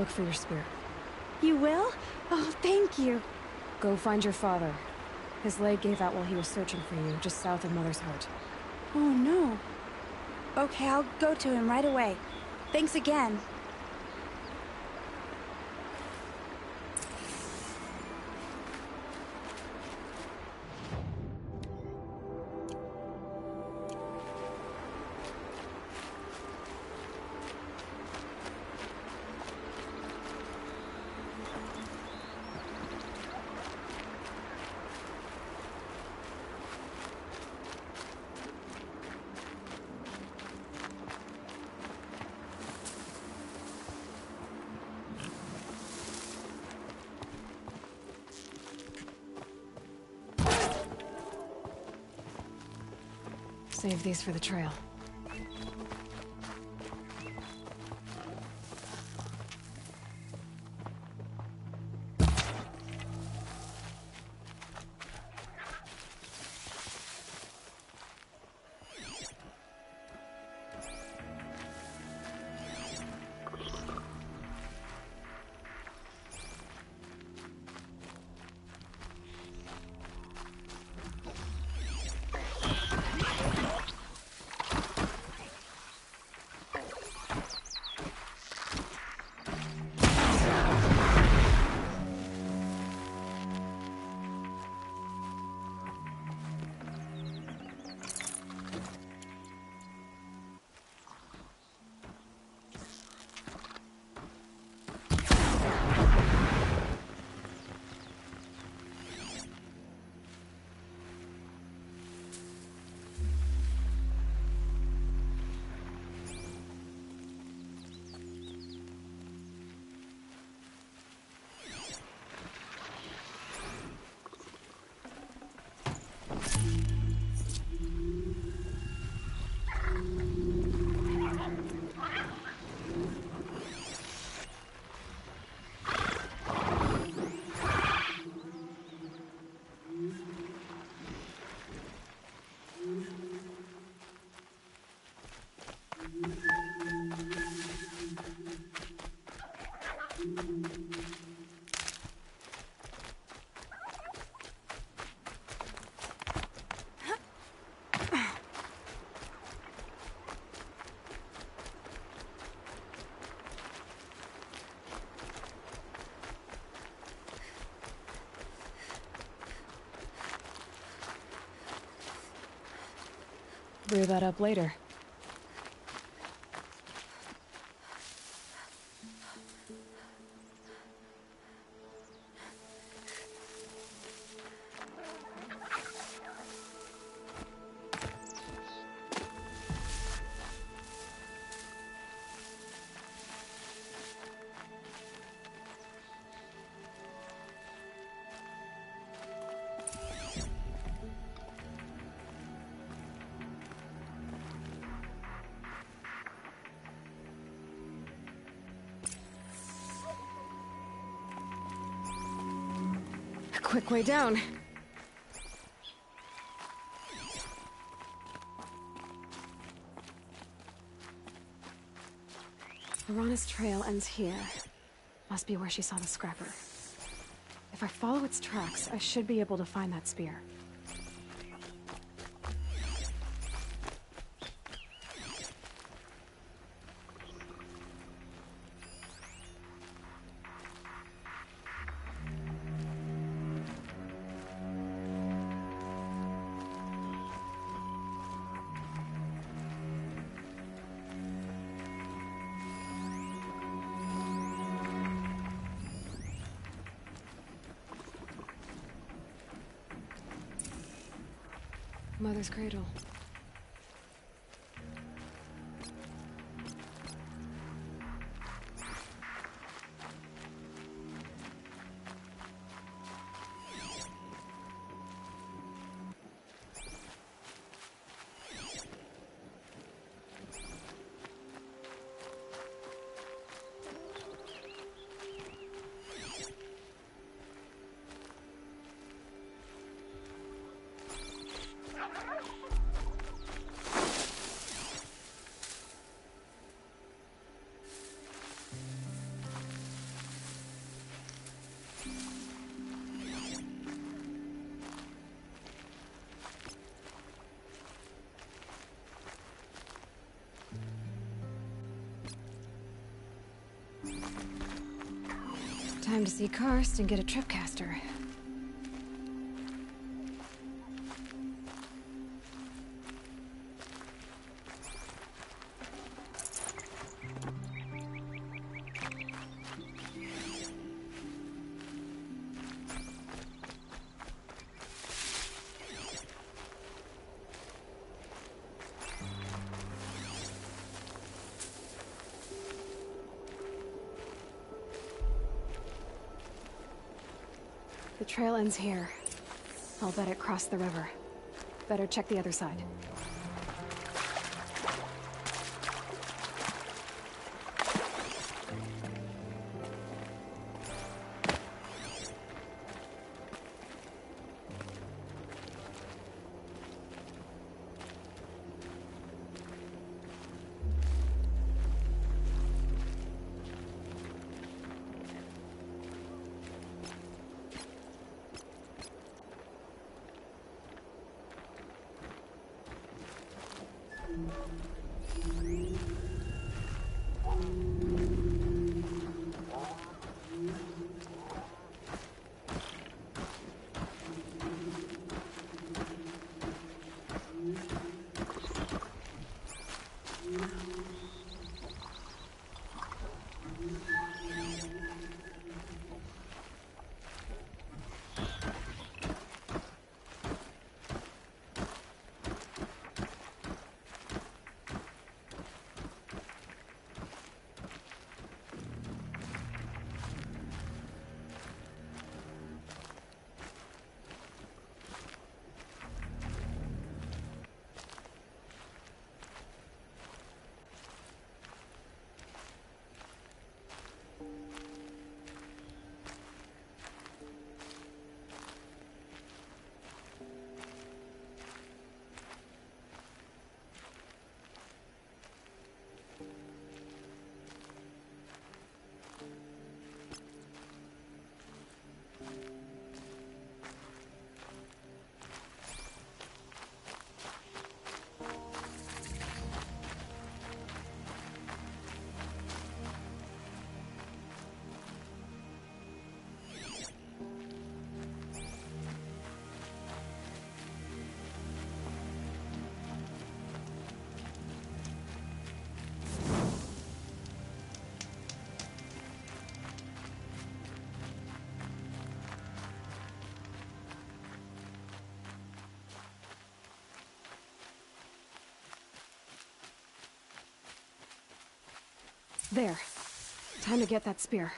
look for your spear. You will? Oh, thank you. Go find your father. His leg gave out while he was searching for you, just south of Mother's Heart. Oh, no. Okay, I'll go to him right away. Thanks again. Save these for the trail. Brew that up later. Quick way down. Piranha's trail ends here. Must be where she saw the scrapper. If I follow its tracks, I should be able to find that spear. Mother's cradle. Time to see Karst and get a tripcaster. The trail ends here. I'll bet it crossed the river. Better check the other side. There. Time to get that spear.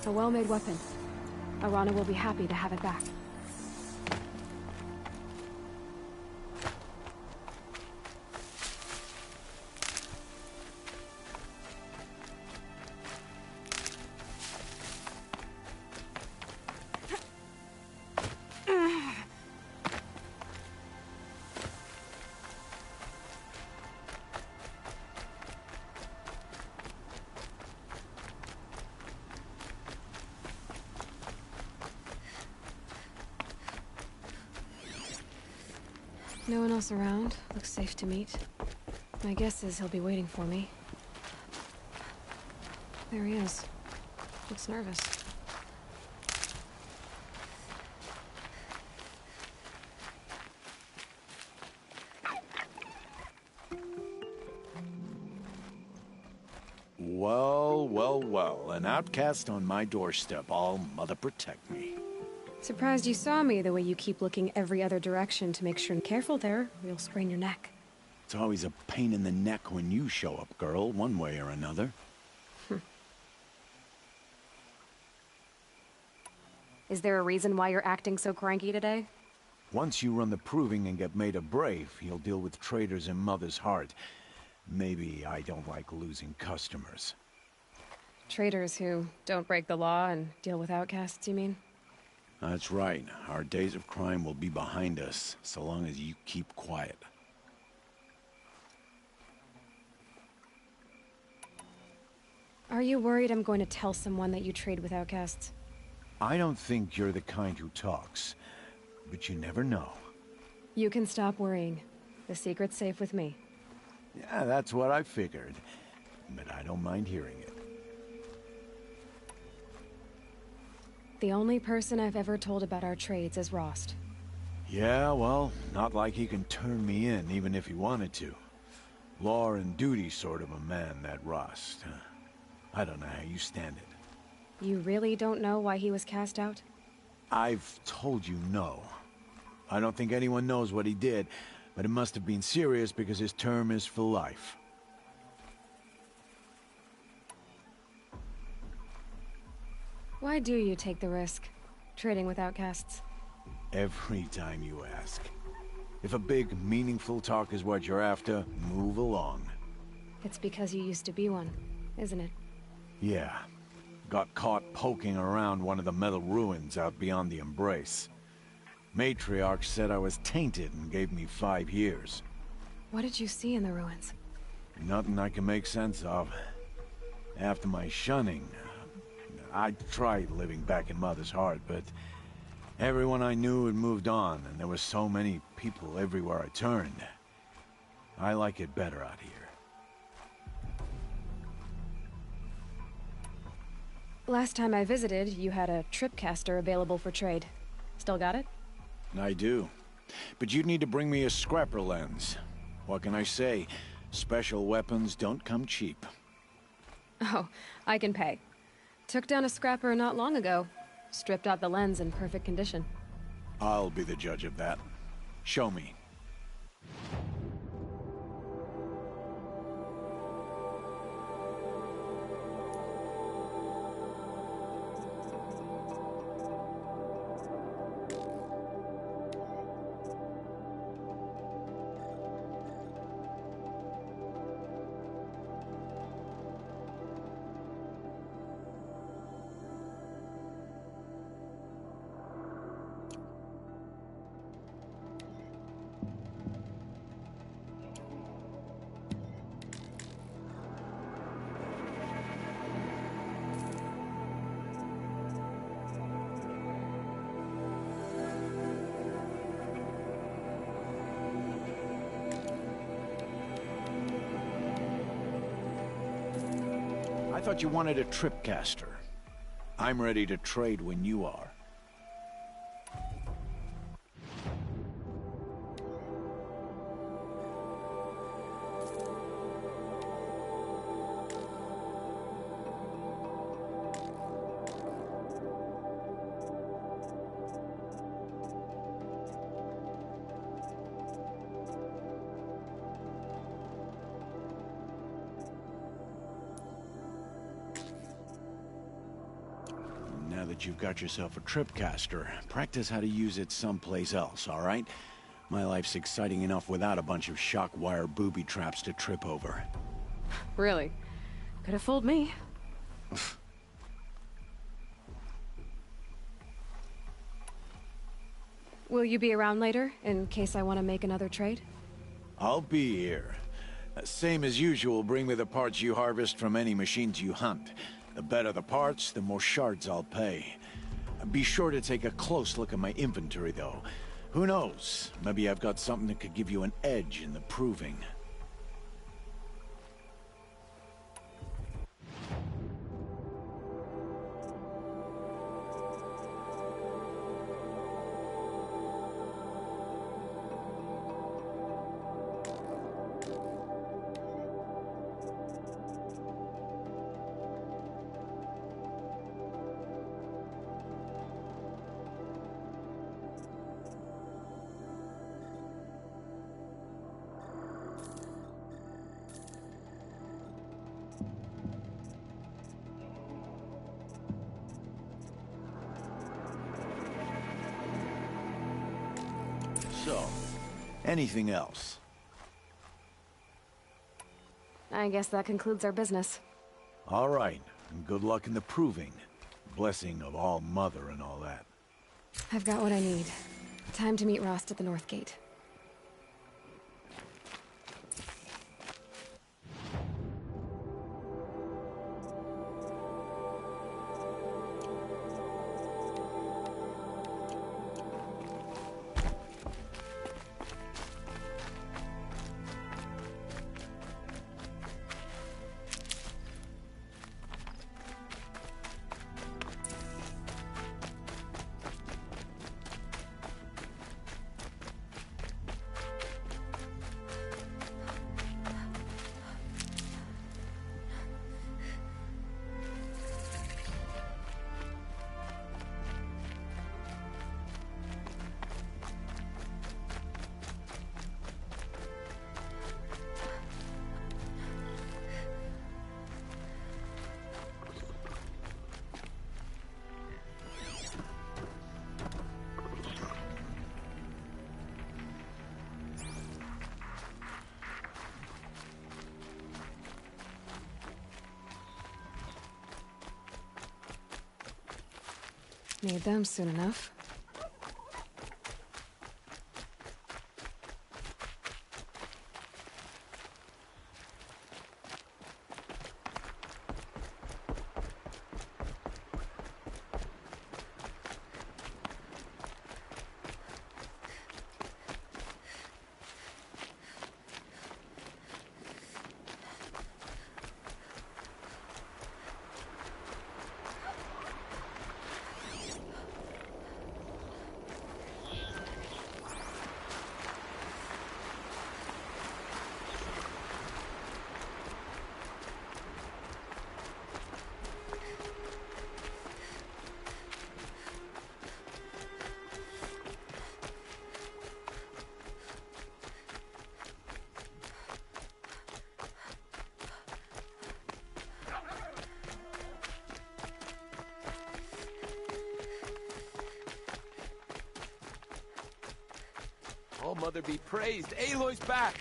A well-made weapon. Arana will be happy to have it back. No one else around. Looks safe to meet. My guess is he'll be waiting for me. There he is. Looks nervous. Well, well, well. An outcast on my doorstep. All mother protect me. Surprised you saw me the way you keep looking every other direction to make sure. Careful there, or you'll sprain your neck. It's always a pain in the neck when you show up, girl, one way or another. Is there a reason why you're acting so cranky today? Once you run the proving and get made a brave, you'll deal with traitors in Mother's Heart. Maybe I don't like losing customers. Traitors who don't break the law and deal with outcasts, you mean? That's right. Our days of crime will be behind us, so long as you keep quiet. Are you worried I'm going to tell someone that you trade with outcasts? I don't think you're the kind who talks, but you never know. You can stop worrying. The secret's safe with me. Yeah, that's what I figured, but I don't mind hearing it. The only person I've ever told about our trades is Rost. Yeah, well, not like he can turn me in, even if he wanted to. Law and duty sort of a man, that Rost. I don't know how you stand it. You really don't know why he was cast out? I've told you no. I don't think anyone knows what he did, but it must have been serious because his term is for life. Why do you take the risk, trading with outcasts? Every time you ask. If a big, meaningful talk is what you're after, move along. It's because you used to be one, isn't it? Yeah. Got caught poking around one of the metal ruins out beyond the Embrace. Matriarch said I was tainted and gave me 5 years. What did you see in the ruins? Nothing I can make sense of. After my shunning, I tried living back in Mother's Heart, but everyone I knew had moved on, and there were so many people everywhere I turned. I like it better out here. Last time I visited, you had a tripcaster available for trade. Still got it? I do. But you'd need to bring me a scrapper lens. What can I say? Special weapons don't come cheap. Oh, I can pay. Took down a scrapper not long ago. Stripped out the lens in perfect condition. I'll be the judge of that. Show me. I thought you wanted a tripcaster. I'm ready to trade when you are. that you've got yourself a tripcaster, practice how to use it someplace else, all right? My life's exciting enough without a bunch of shock wire booby traps to trip over. Really? Could have fooled me. Will you be around later, in case I want to make another trade? I'll be here. Same as usual, bring me the parts you harvest from any machines you hunt. The better the parts, the more shards I'll pay. Be sure to take a close look at my inventory, though. Who knows? Maybe I've got something that could give you an edge in the proving. So, anything else? I guess that concludes our business. All right, and good luck in the proving. Blessing of All Mother and all that. I've got what I need. Time to meet Rost at the North Gate. Need them soon enough. All Mother be praised. Aloy's back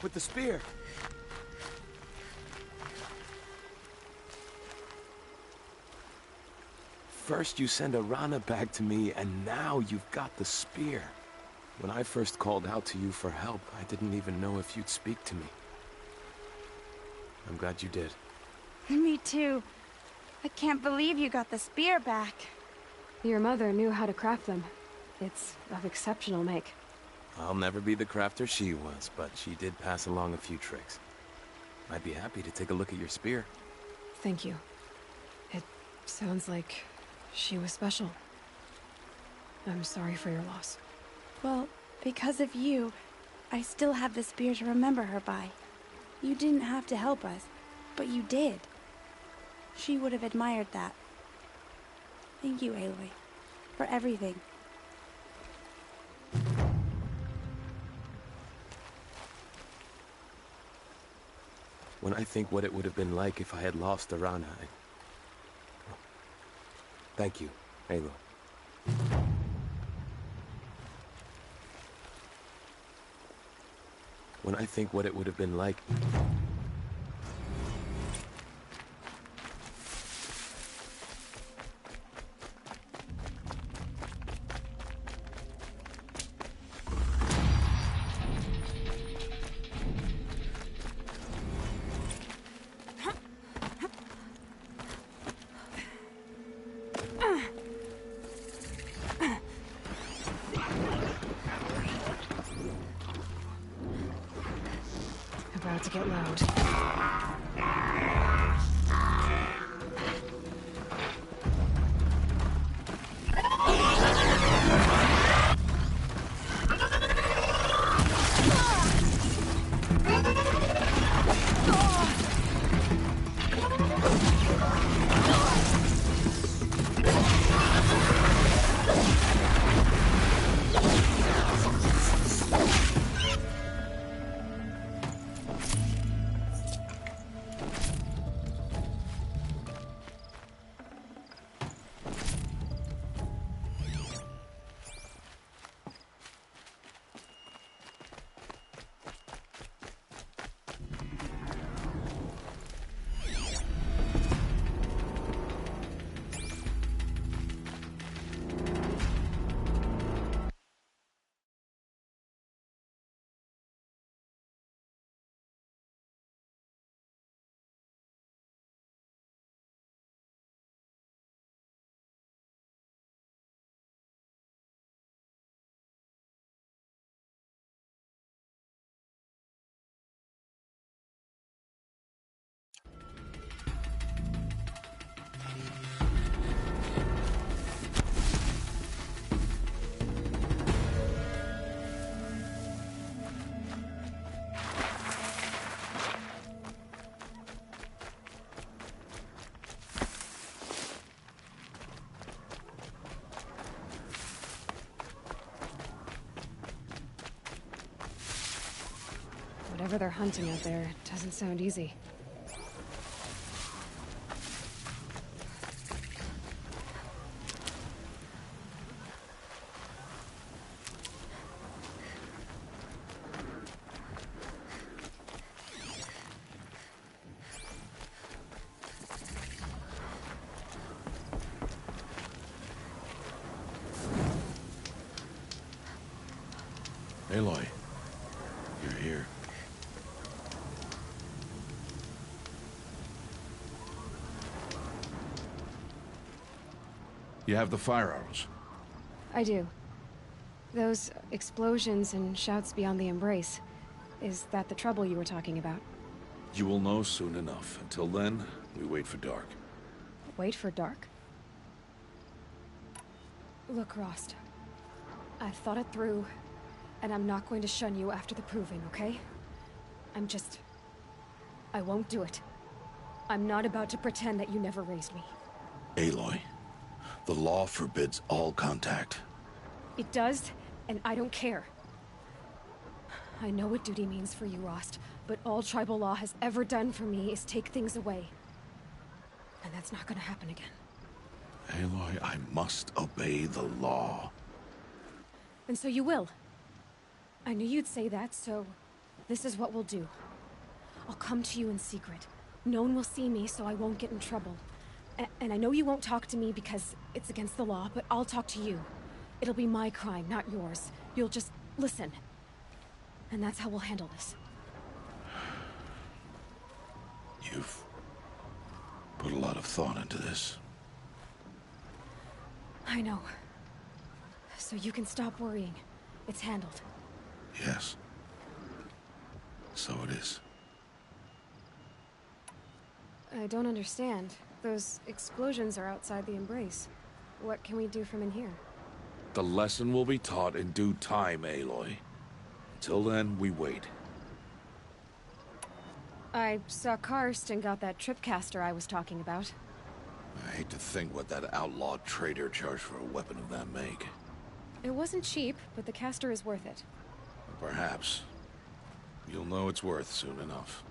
with the spear. First you send Arana back to me, and now you've got the spear. When I first called out to you for help, I didn't even know if you'd speak to me. I'm glad you did. Me too. I can't believe you got the spear back. Your mother knew how to craft them. It's of exceptional make. I'll never be the crafter she was, but she did pass along a few tricks. I'd be happy to take a look at your spear. Thank you. It sounds like she was special. I'm sorry for your loss. Well, because of you, I still have the spear to remember her by. You didn't have to help us, but you did. She would have admired that. Thank you, Aloy, for everything. When I think what it would have been like if I had lost Arana, Thank you Aloy. When I think what it would have been like... About to get loud. Whatever they're hunting out there doesn't sound easy. Aloy, you're here. You have the fire arrows. I do. Those explosions and shouts beyond the embrace. Is that the trouble you were talking about? You will know soon enough. Until then, we wait for dark. Wait for dark? Look, Rost. I've thought it through, and I'm not going to shun you after the proving, okay? I won't do it. I'm not about to pretend that you never raised me. Aloy, the law forbids all contact. It does, and I don't care. I know what duty means for you, Rost, but all tribal law has ever done for me is take things away. And that's not gonna happen again. Aloy, I must obey the law. And so you will. I knew you'd say that, so this is what we'll do. I'll come to you in secret. No one will see me, so I won't get in trouble. And I know you won't talk to me because it's against the law, but I'll talk to you. It'll be my crime, not yours. You'll just listen. And that's how we'll handle this. You've put a lot of thought into this. I know. So you can stop worrying. It's handled. Yes. So it is. I don't understand. Those explosions are outside the embrace. What can we do from in here? The lesson will be taught in due time, Aloy. Till then, we wait. I saw Karst and got that tripcaster I was talking about. I hate to think what that outlawed trader charged for a weapon of that make. It wasn't cheap, but the caster is worth it. Perhaps. You'll know it's worth soon enough.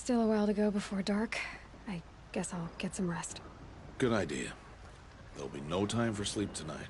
Still a while to go before dark. I guess I'll get some rest. Good idea. There'll be no time for sleep tonight.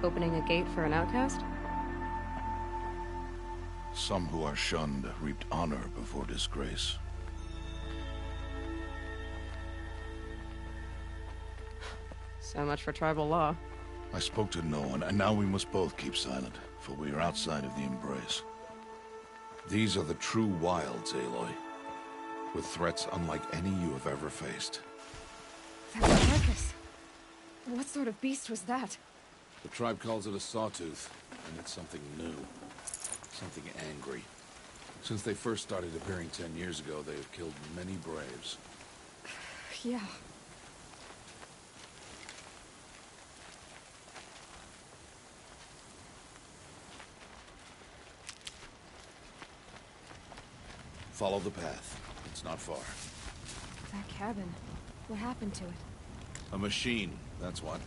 Opening a gate for an outcast? Some who are shunned reaped honor before disgrace. So much for tribal law. I spoke to no one, and now we must both keep silent, for we are outside of the embrace. These are the true wilds, Aloy, with threats unlike any you have ever faced. That carcass. What sort of beast was that? The tribe calls it a sawtooth, and it's something new. Something angry. Since they first started appearing 10 years ago, they have killed many braves. Yeah. Follow the path. It's not far. That cabin. What happened to it? A machine, that's what.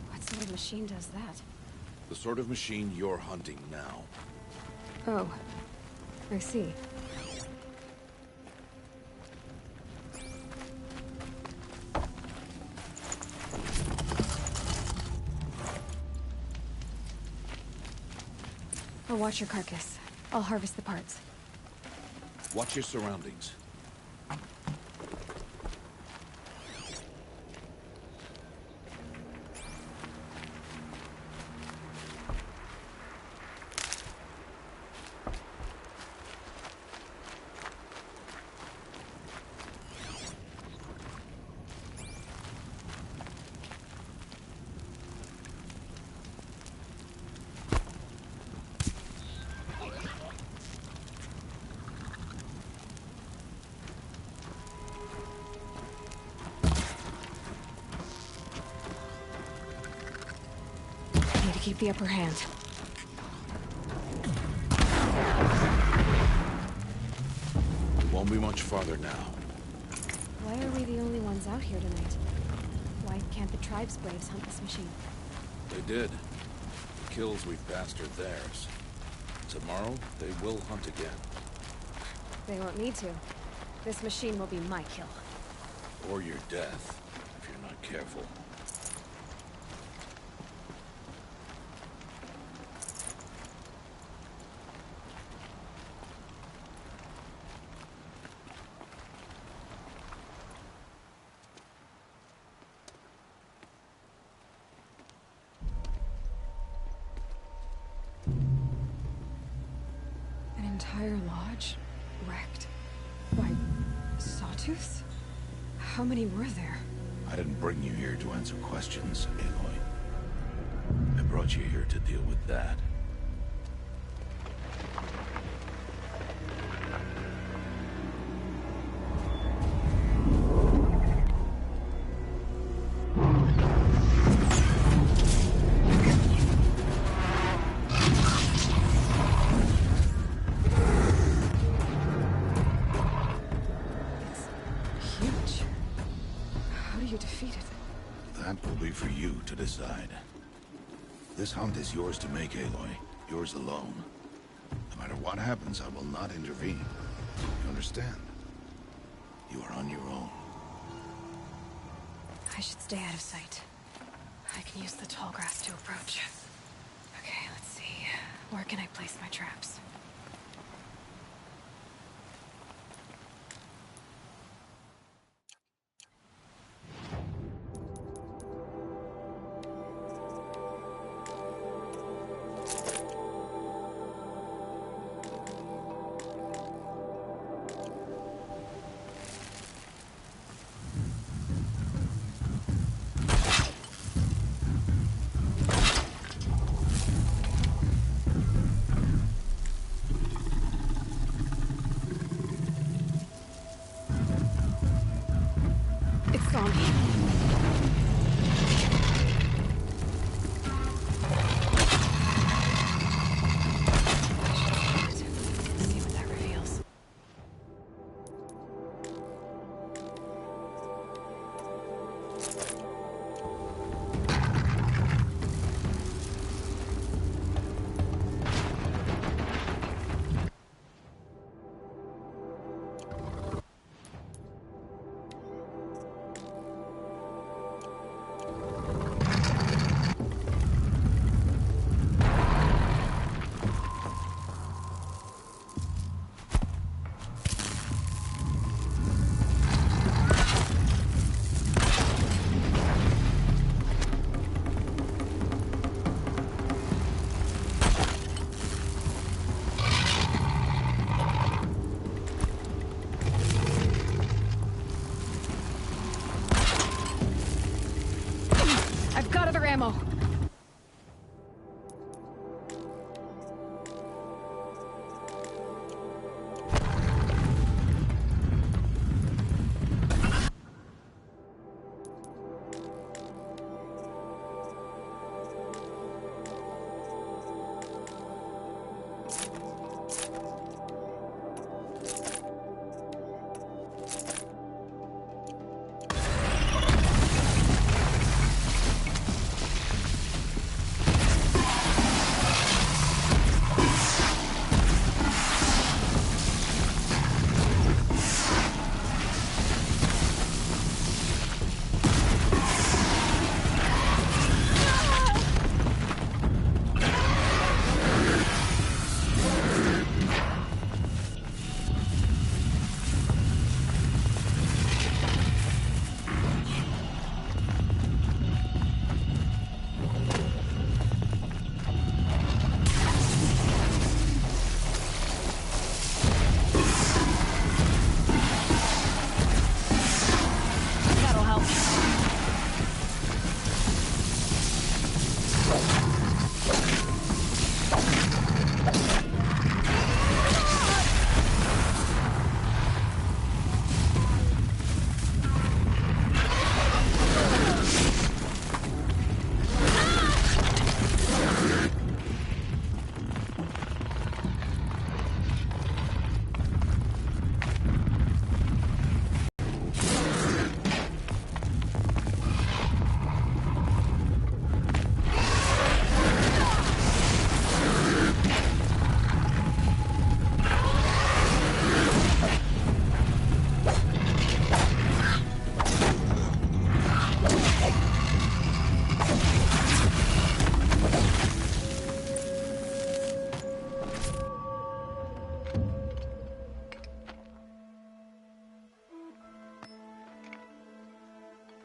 What sort of machine does that? The sort of machine you're hunting now. Oh. I see. I'll watch your carcass. I'll harvest the parts. Watch your surroundings. Keep the upper hand. Won't be much farther now. Why are we the only ones out here tonight? Why can't the tribe's braves hunt this machine? They did. The kills we've passed are theirs. Tomorrow, they will hunt again. They won't need to. This machine will be my kill. Or your death, if you're not careful. An entire lodge? Wrecked? By sawtooths? How many were there? I didn't bring you here to answer questions, Aloy. I brought you here to deal with that. That will be for you to decide. This hunt is yours to make, Aloy. Yours alone. No matter what happens, I will not intervene. You understand? You are on your own. I should stay out of sight. I can use the tall grass to approach. Okay, let's see. Where can I place my traps?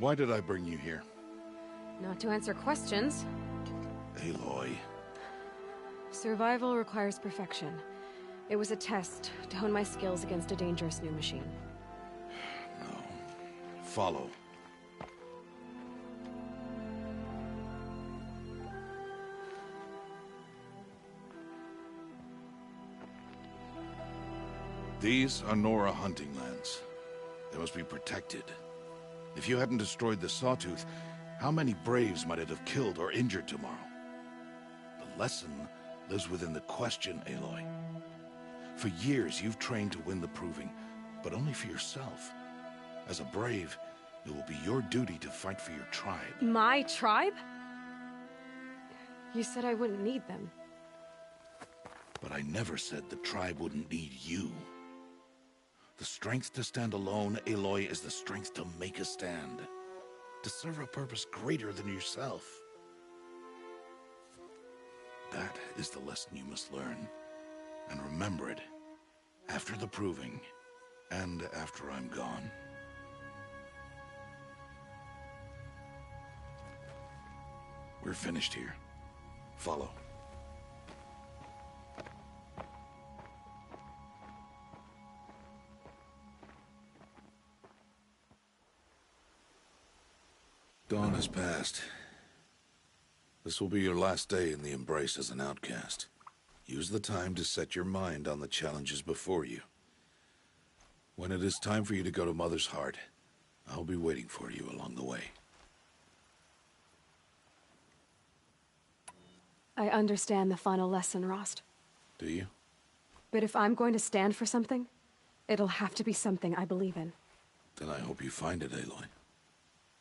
Why did I bring you here? Not to answer questions. Aloy. Survival requires perfection. It was a test to hone my skills against a dangerous new machine. No. Follow. These are Nora hunting lands. They must be protected. If you hadn't destroyed the Sawtooth, how many Braves might it have killed or injured tomorrow? The lesson lives within the question, Aloy. For years, you've trained to win the Proving, but only for yourself. As a Brave, it will be your duty to fight for your tribe. My tribe? You said I wouldn't need them. But I never said the tribe wouldn't need you. The strength to stand alone, Aloy, is the strength to make a stand. To serve a purpose greater than yourself. That is the lesson you must learn. And remember it. After the Proving. And after I'm gone. We're finished here. Follow. Dawn has passed. This will be your last day in the Embrace as an outcast. Use the time to set your mind on the challenges before you. When it is time for you to go to Mother's Heart, I'll be waiting for you along the way. I understand the final lesson, Rost. Do you? But if I'm going to stand for something, it'll have to be something I believe in. Then I hope you find it, Aloy.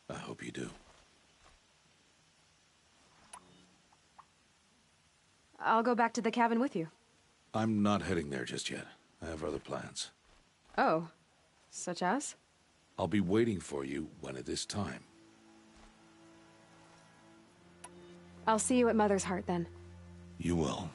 I hope you do. I'll go back to the cabin with you. I'm not heading there just yet. I have other plans. Oh, such as? I'll be waiting for you when it is time. I'll see you at Mother's Heart then. You will.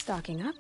Stocking up.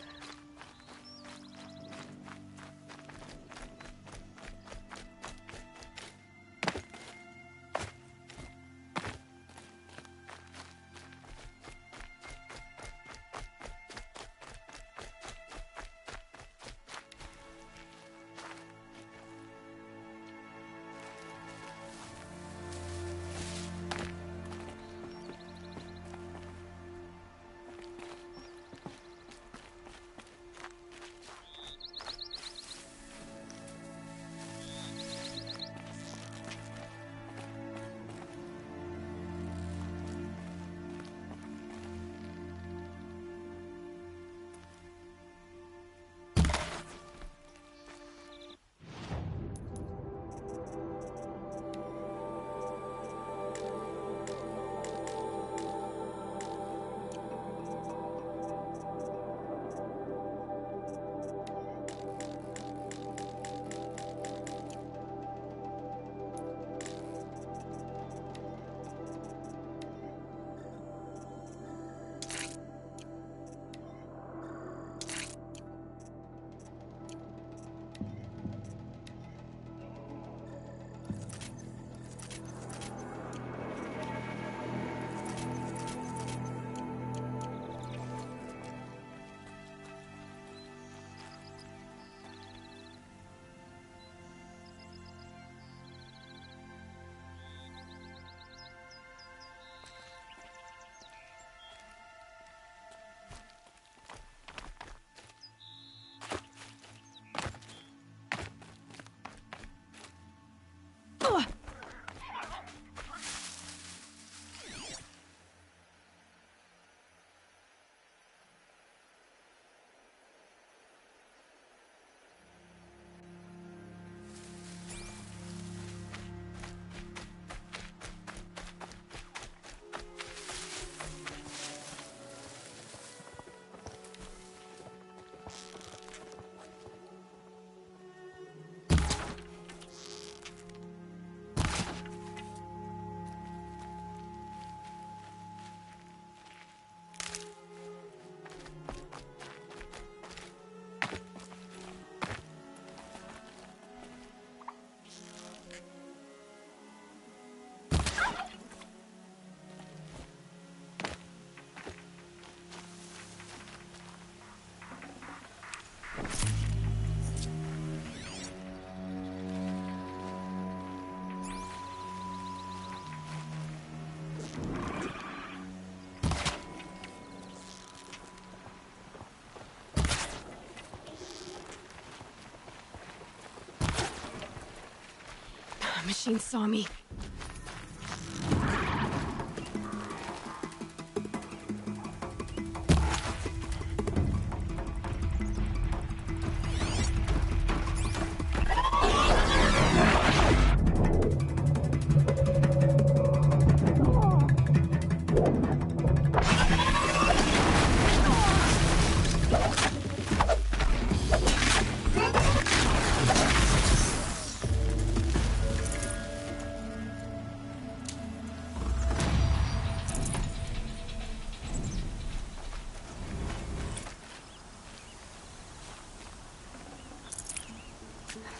Machine saw me.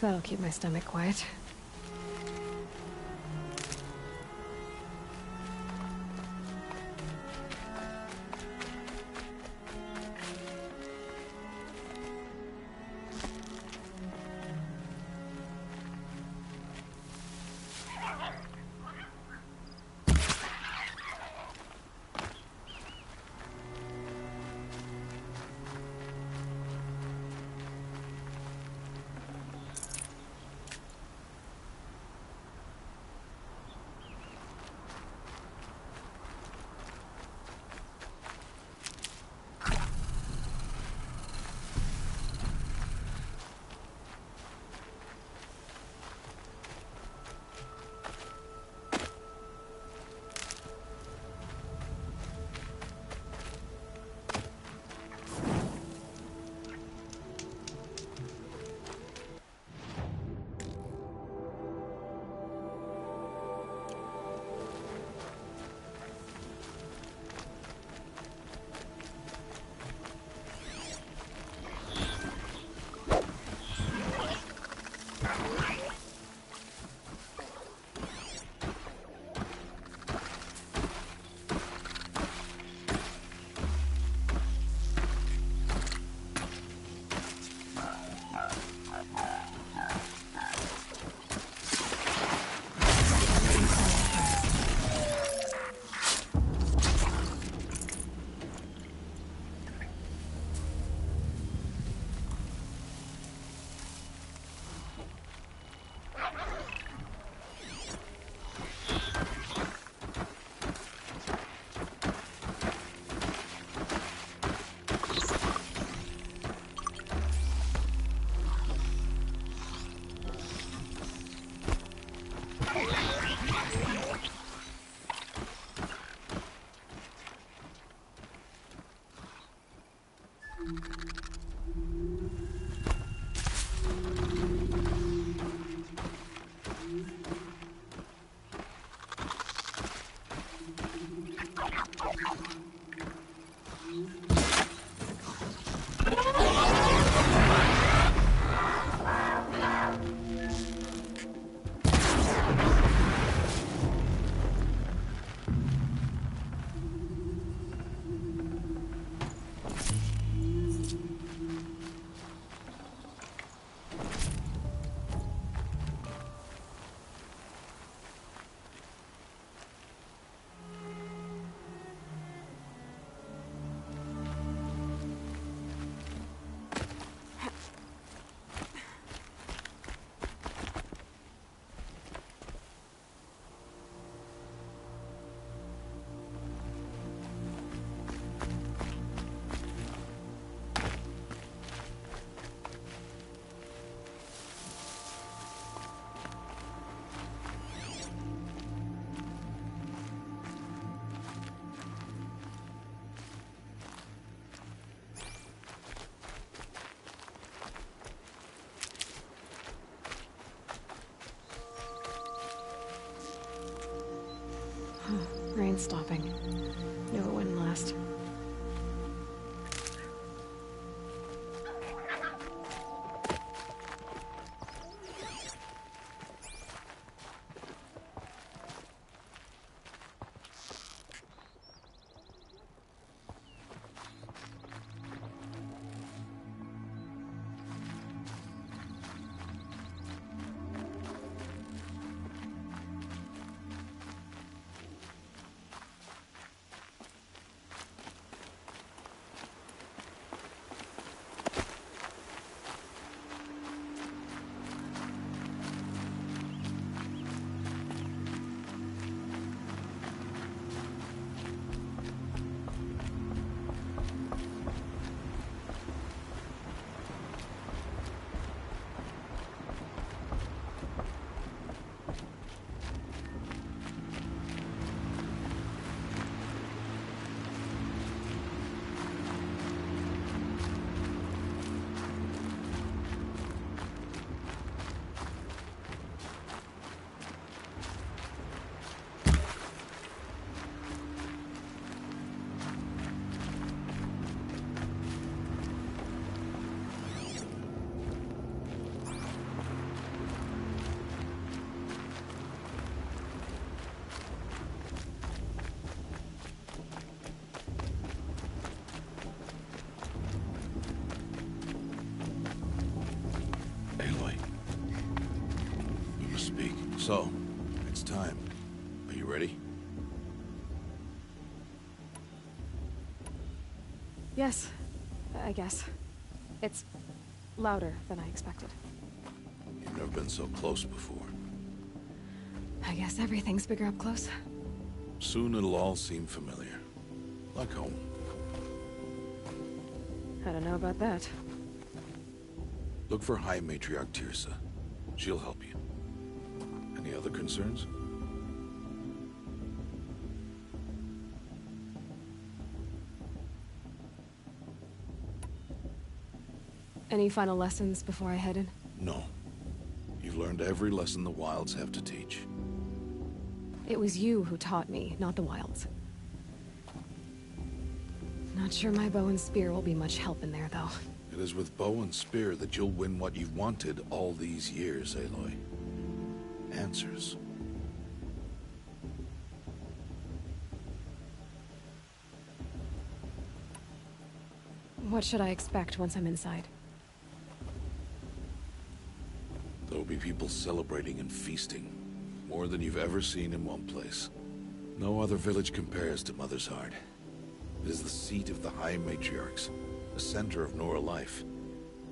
That'll keep my stomach quiet. Rain's stopping. Knew it wouldn't last. So, it's time. Are you ready? Yes, I guess. It's louder than I expected. You've never been so close before. I guess everything's bigger up close. Soon it'll all seem familiar. Like home. I don't know about that. Look for High Matriarch Tirsa. She'll help you. Any other concerns? Any final lessons before I head in? No. You've learned every lesson the Wilds have to teach. It was you who taught me, not the Wilds. Not sure my bow and spear will be much help in there, though. It is with bow and spear that you'll win what you've wanted all these years, Aloy. Answers. What should I expect once I'm inside? There'll be people celebrating and feasting. More than you've ever seen in one place. No other village compares to Mother's Heart. It is the seat of the High Matriarchs, a center of Nora life,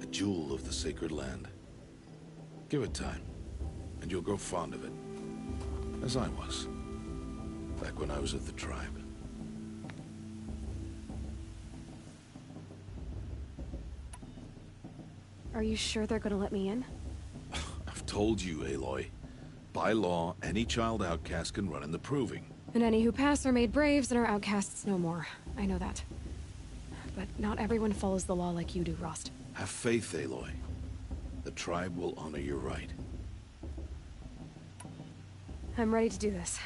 a jewel of the sacred land. Give it time, and you'll grow fond of it. As I was, back when I was at the tribe. Are you sure they're gonna let me in? I've told you, Aloy. By law, any child outcast can run in the Proving. And any who pass are made braves and are outcasts no more. I know that. But not everyone follows the law like you do, Rost. Have faith, Aloy. The tribe will honor your right. I'm ready to do this.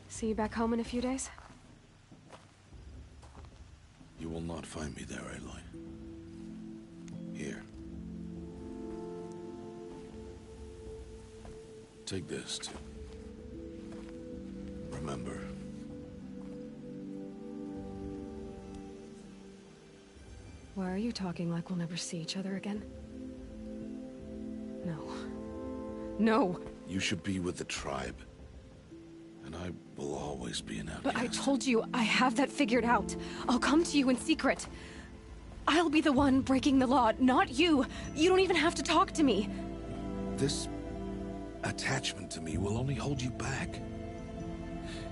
See you back home in a few days? You will not find me there, Aloy. Here. Take this, too. Remember. Why are you talking like we'll never see each other again? No. No! You should be with the tribe. And I will always be an outcast. But I told you, I have that figured out. I'll come to you in secret. I'll be the one breaking the law, not you. You don't even have to talk to me. This attachment to me will only hold you back.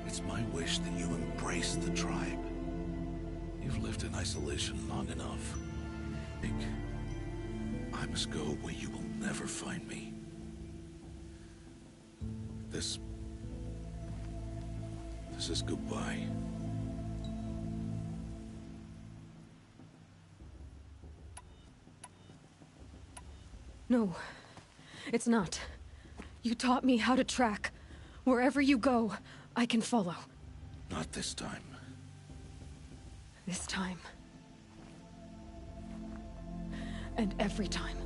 It's my wish that you embrace the tribe. You've lived in isolation long enough. I must go where you will never find me. This is goodbye. No, it's not. You taught me how to track. Wherever you go, I can follow. Not this time. This time. And every time.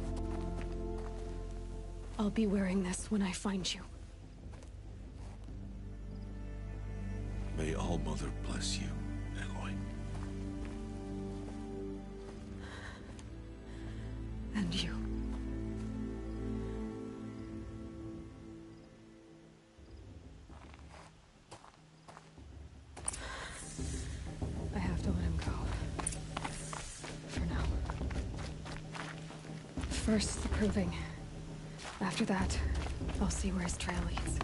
I'll be wearing this when I find you. May All-Mother bless you, Aloy. And you. I have to let him go. For now. First, the proving. After that, I'll see where his trail leads.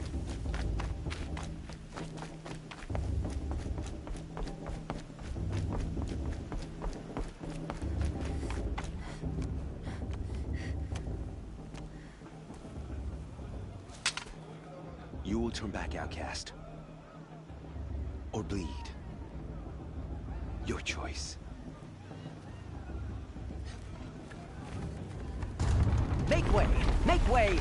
You will turn back, outcast. Or bleed. Your choice. Make way! Make way!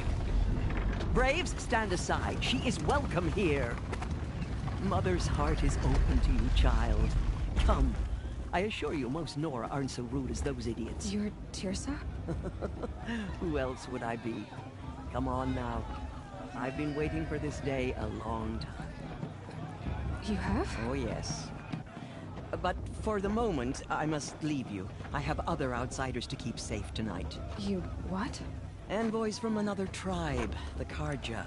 Braves, stand aside. She is welcome here. Mother's heart is open to you, child. Come. I assure you, most Nora aren't so rude as those idiots. You're Tirsa? Who else would I be? Come on now. I've been waiting for this day a long time. You have? Oh, yes. But for the moment, I must leave you. I have other outsiders to keep safe tonight. You what? Envoys from another tribe, the Karja.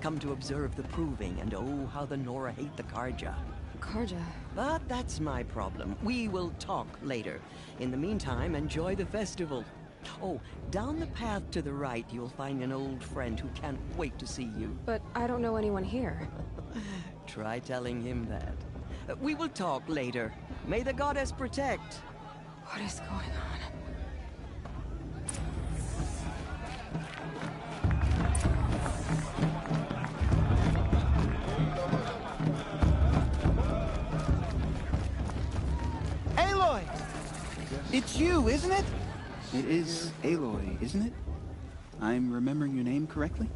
Come to observe the proving, and oh, how the Nora hate the Karja. Karja? But that's my problem. We will talk later. In the meantime, enjoy the festival. Oh, down the path to the right, you'll find an old friend who can't wait to see you. But I don't know anyone here. Try telling him that. We will talk later. May the goddess protect. What is going on? Aloy! It's you, isn't it? It is Aloy, isn't it? I'm remembering your name correctly?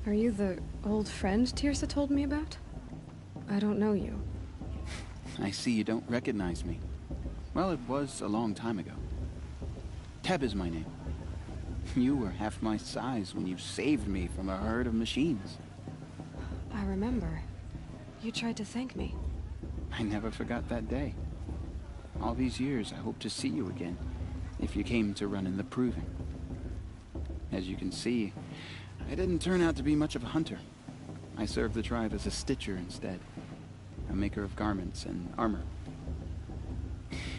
Are you the old friend Tirsa told me about? I don't know you. I see you don't recognize me. Well, it was a long time ago. Teb is my name. You were half my size when you saved me from a herd of machines. I remember. You tried to thank me. I never forgot that day. All these years, I hope to see you again, if you came to run in the proving. As you can see, I didn't turn out to be much of a hunter. I served the tribe as a stitcher instead, a maker of garments and armor.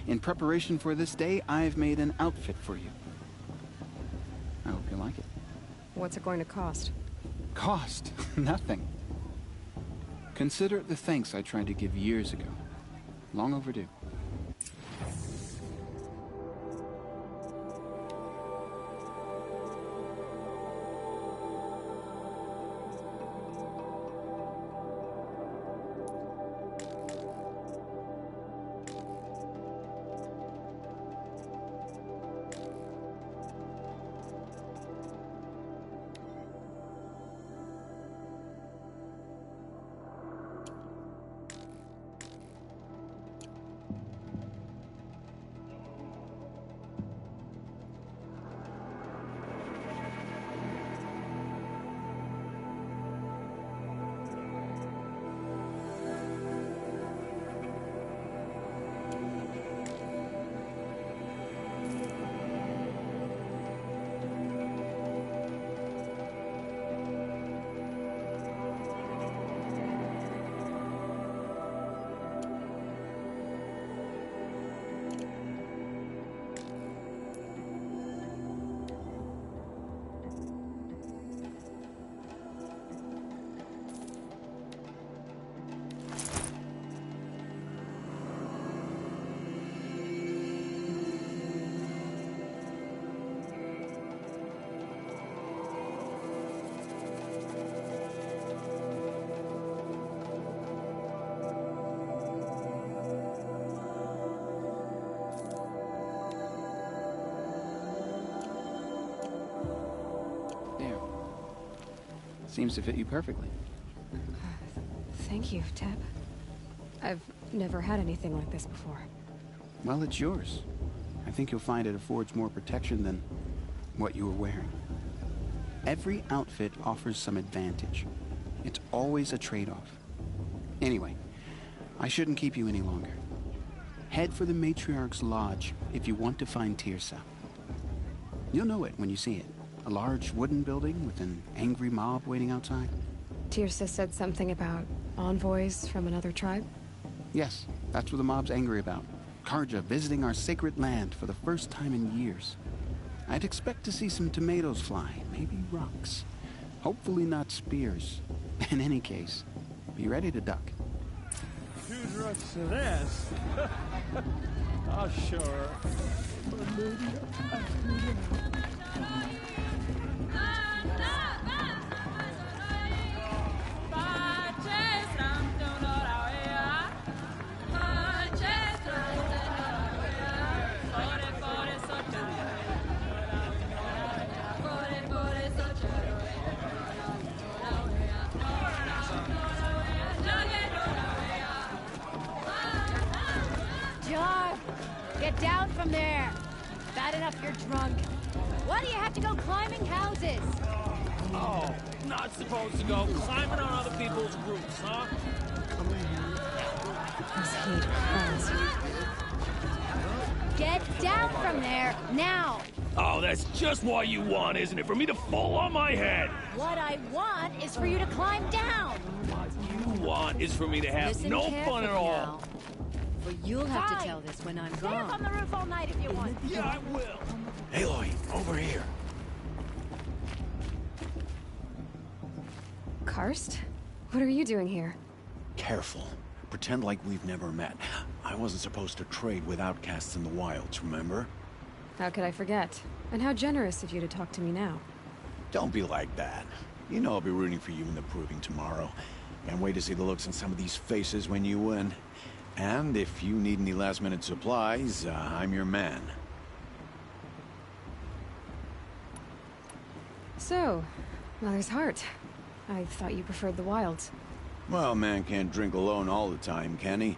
In preparation for this day, I've made an outfit for you. I hope you like it. What's it going to cost? Cost? Nothing. Consider it the thanks I tried to give years ago. Long overdue. Seems to fit you perfectly. Thank you, Teb. I've never had anything like this before. Well, it's yours. I think you'll find it affords more protection than what you were wearing. Every outfit offers some advantage. It's always a trade-off. Anyway, I shouldn't keep you any longer. Head for the Matriarch's Lodge if you want to find Tirsa. You'll know it when you see it. A large wooden building with an angry mob waiting outside. Tirsa said something about envoys from another tribe? Yes, that's what the mob's angry about. Karja visiting our sacred land for the first time in years. I'd expect to see some tomatoes fly, maybe rocks. Hopefully not spears. In any case, be ready to duck. 2 drugs to this? Oh, sure. John, get down from there. Bad enough you're drunk. Why do you have to go climbing houses? Oh, not supposed to go climbing on other people's roofs, huh? This heat burns. Get down from there, now! Oh, that's just what you want, isn't it? For me to fall on my head! What I want is for you to climb down! What you want is for me to have Listen no fun carefully at all. now. For you'll have Fine. to tell this when I'm Stay up gone. on the roof all night if you want. Yeah, I will. Aloy, over here. Karst? What are you doing here? Careful. Pretend like we've never met. I wasn't supposed to trade with outcasts in the wilds, remember? How could I forget? And how generous of you to talk to me now. Don't be like that. You know I'll be rooting for you in the proving tomorrow. Can't wait to see the looks on some of these faces when you win. And if you need any last-minute supplies, I'm your man. So, Mother's Heart. I thought you preferred the wilds. Well, man can't drink alone all the time, can he?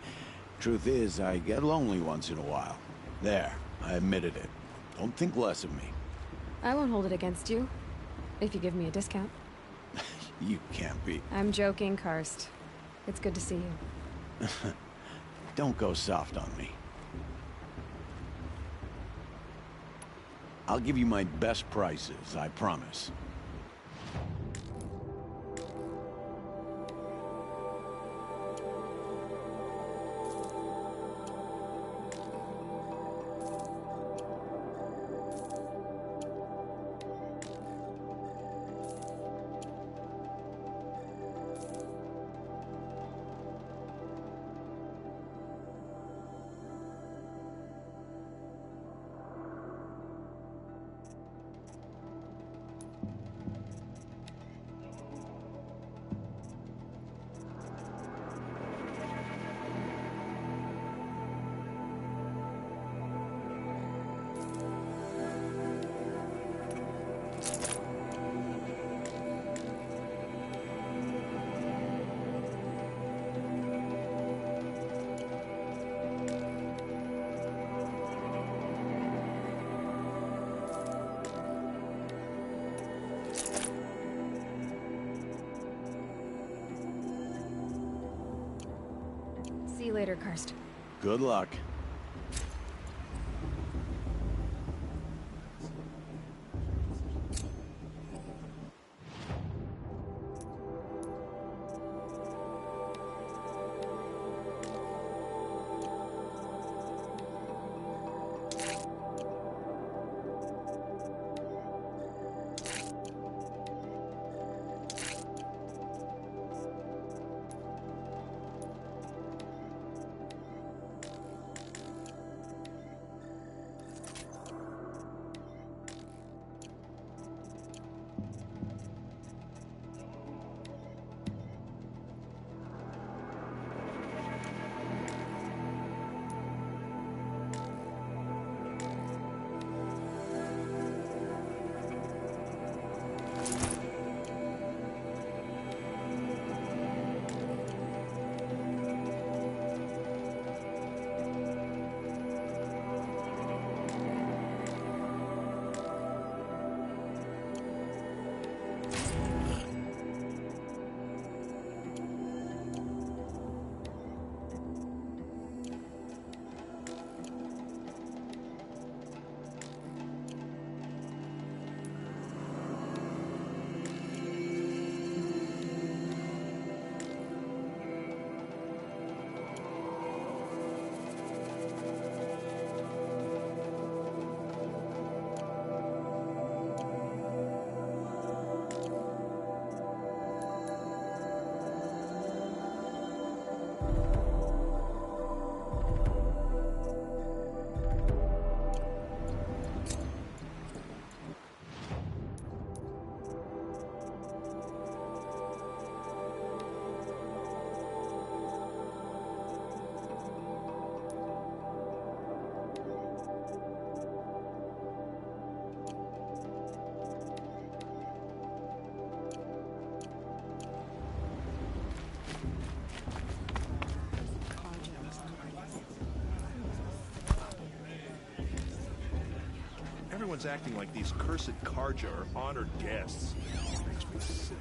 Truth is, I get lonely once in a while. There, I admitted it. Don't think less of me. I won't hold it against you, if you give me a discount. You can't be. I'm joking, Karst. It's good to see you. Don't go soft on me. I'll give you my best prices, I promise. See you later, Karst. Good luck. everyone's acting like these cursed Karja are honored guests. It makes me sick.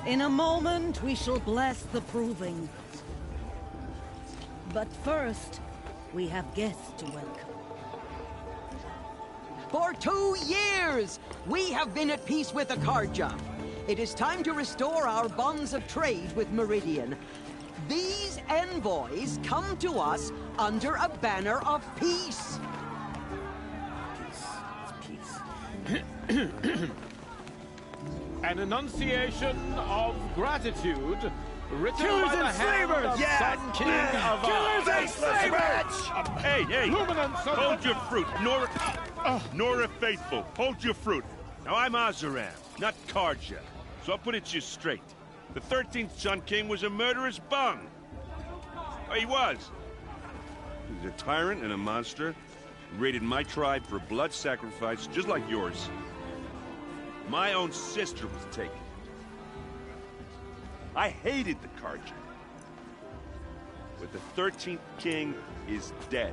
In a moment, we shall bless the proving. But first, we have guests to welcome. For 2 years, we have been at peace with the Karja. It is time to restore our bonds of trade with Meridian. These envoys come to us under a banner of peace. An enunciation of gratitude written Killers by the and hand slavers! of Yes! Sun King of Killers and slavers! Hey, hey! Luminance of Hold your fruit, Nora Faithful, hold your fruit. Now, I'm Azaram, not Karja, so I'll put it to you straight. The 13th Sun King was a murderous bung. Oh, he was. He was a tyrant and a monster. He raided my tribe for blood sacrifice, just like yours. My own sister was taken. I hated the Karja. But the 13th king is dead.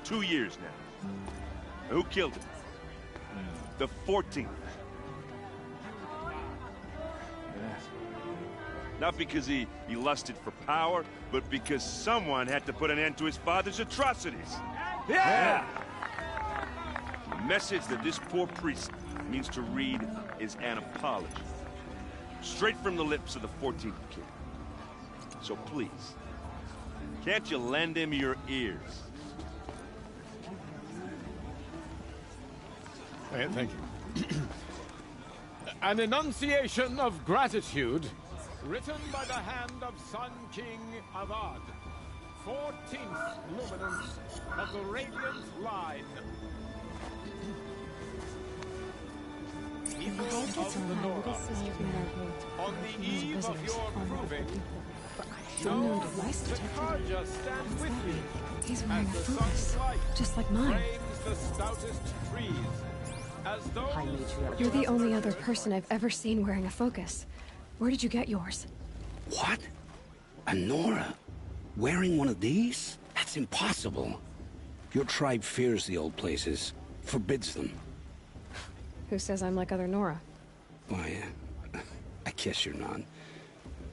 2 years now. Who killed him? The 14th. Not because he lusted for power, but because someone had to put an end to his father's atrocities. Yeah! The message that this poor priest means to read is an apology. Straight from the lips of the 14th king. So please, can't you lend him your ears? Thank you. An enunciation of gratitude written by the hand of Sun King Avad, 14th luminance of the Radiant Line. People of the Nora, on the eve of your proving, know that Karja stands with you. He's wearing a As the focus, sun's light just like mine. frames the stoutest trees, as those You're the only other person I've ever seen wearing a focus. Where did you get yours? What? A Nora? Wearing one of these? That's impossible. Your tribe fears the old places, forbids them. Who says I'm like other Nora? Why, I guess you're not.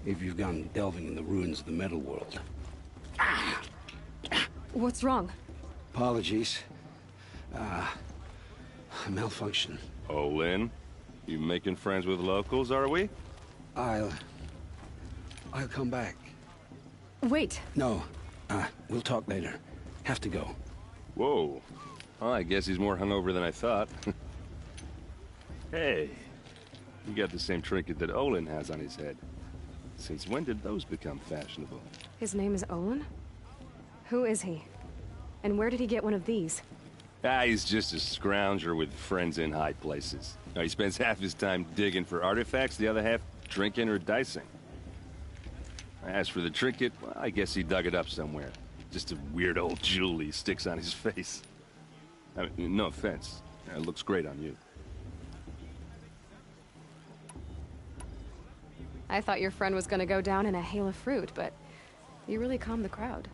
If you've gone delving in the ruins of the metal world. What's wrong? Apologies. Malfunction. Oh, Lynn, you making friends with locals, are we? I'll come back. Wait. No, we'll talk later. Have to go. Whoa. Well, I guess he's more hungover than I thought. Hey, you got the same trinket that Olin has on his head. Since when did those become fashionable? His name is Olin? Who is he? And where did he get one of these? He's just a scrounger with friends in high places. Now, he spends half his time digging for artifacts, the other half drinking or dicing. As for the trinket, well, I guess he dug it up somewhere. Just a weird old jewel he sticks on his face. I mean, no offense. It looks great on you. I thought your friend was gonna go down in a hail of fruit, but you really calmed the crowd.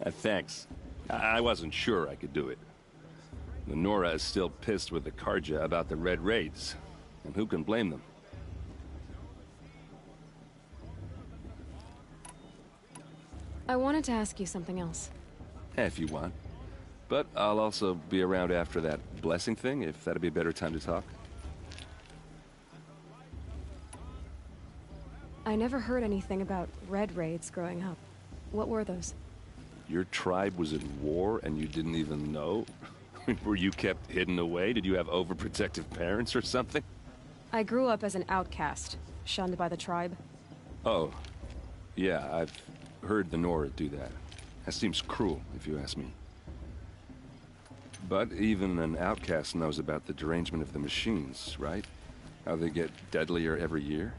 Thanks. I wasn't sure I could do it. The Nora is still pissed with the Karja about the Red Raids, and who can blame them? I wanted to ask you something else. If you want. But I'll also be around after that blessing thing, if that'd be a better time to talk. I never heard anything about Red Raids growing up. What were those? Your tribe was at war and you didn't even know? Were you kept hidden away? Did you have overprotective parents or something? I grew up as an outcast, shunned by the tribe. Oh, yeah, I've heard the Nora do that. That seems cruel, if you ask me. But even an outcast knows about the derangement of the machines, right? How they get deadlier every year?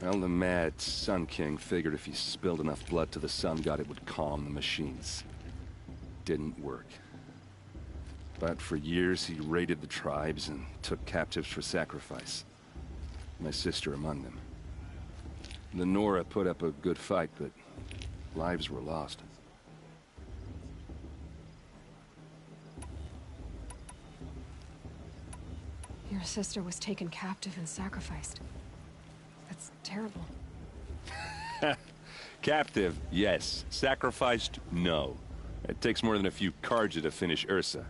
Well, the mad Sun King figured if he spilled enough blood to the Sun God, it would calm the machines. Didn't work. But for years he raided the tribes and took captives for sacrifice. My sister among them. The Nora put up a good fight, but lives were lost. Your sister was taken captive and sacrificed. That's terrible. Captive, yes. Sacrificed, no. It takes more than a few Karja to finish Ursa.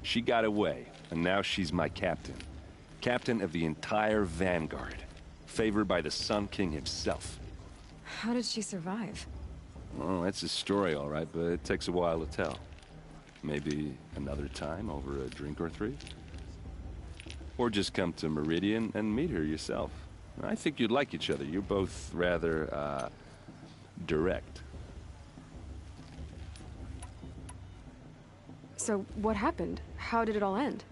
She got away, and now she's my captain. Captain of the entire Vanguard. Favored by the Sun King himself. How did she survive? Well, that's a story, all right, but it takes a while to tell. Maybe another time over a drink or three? Or just come to Meridian and meet her yourself. I think you'd like each other. You're both rather, direct. So, what happened? How did it all end?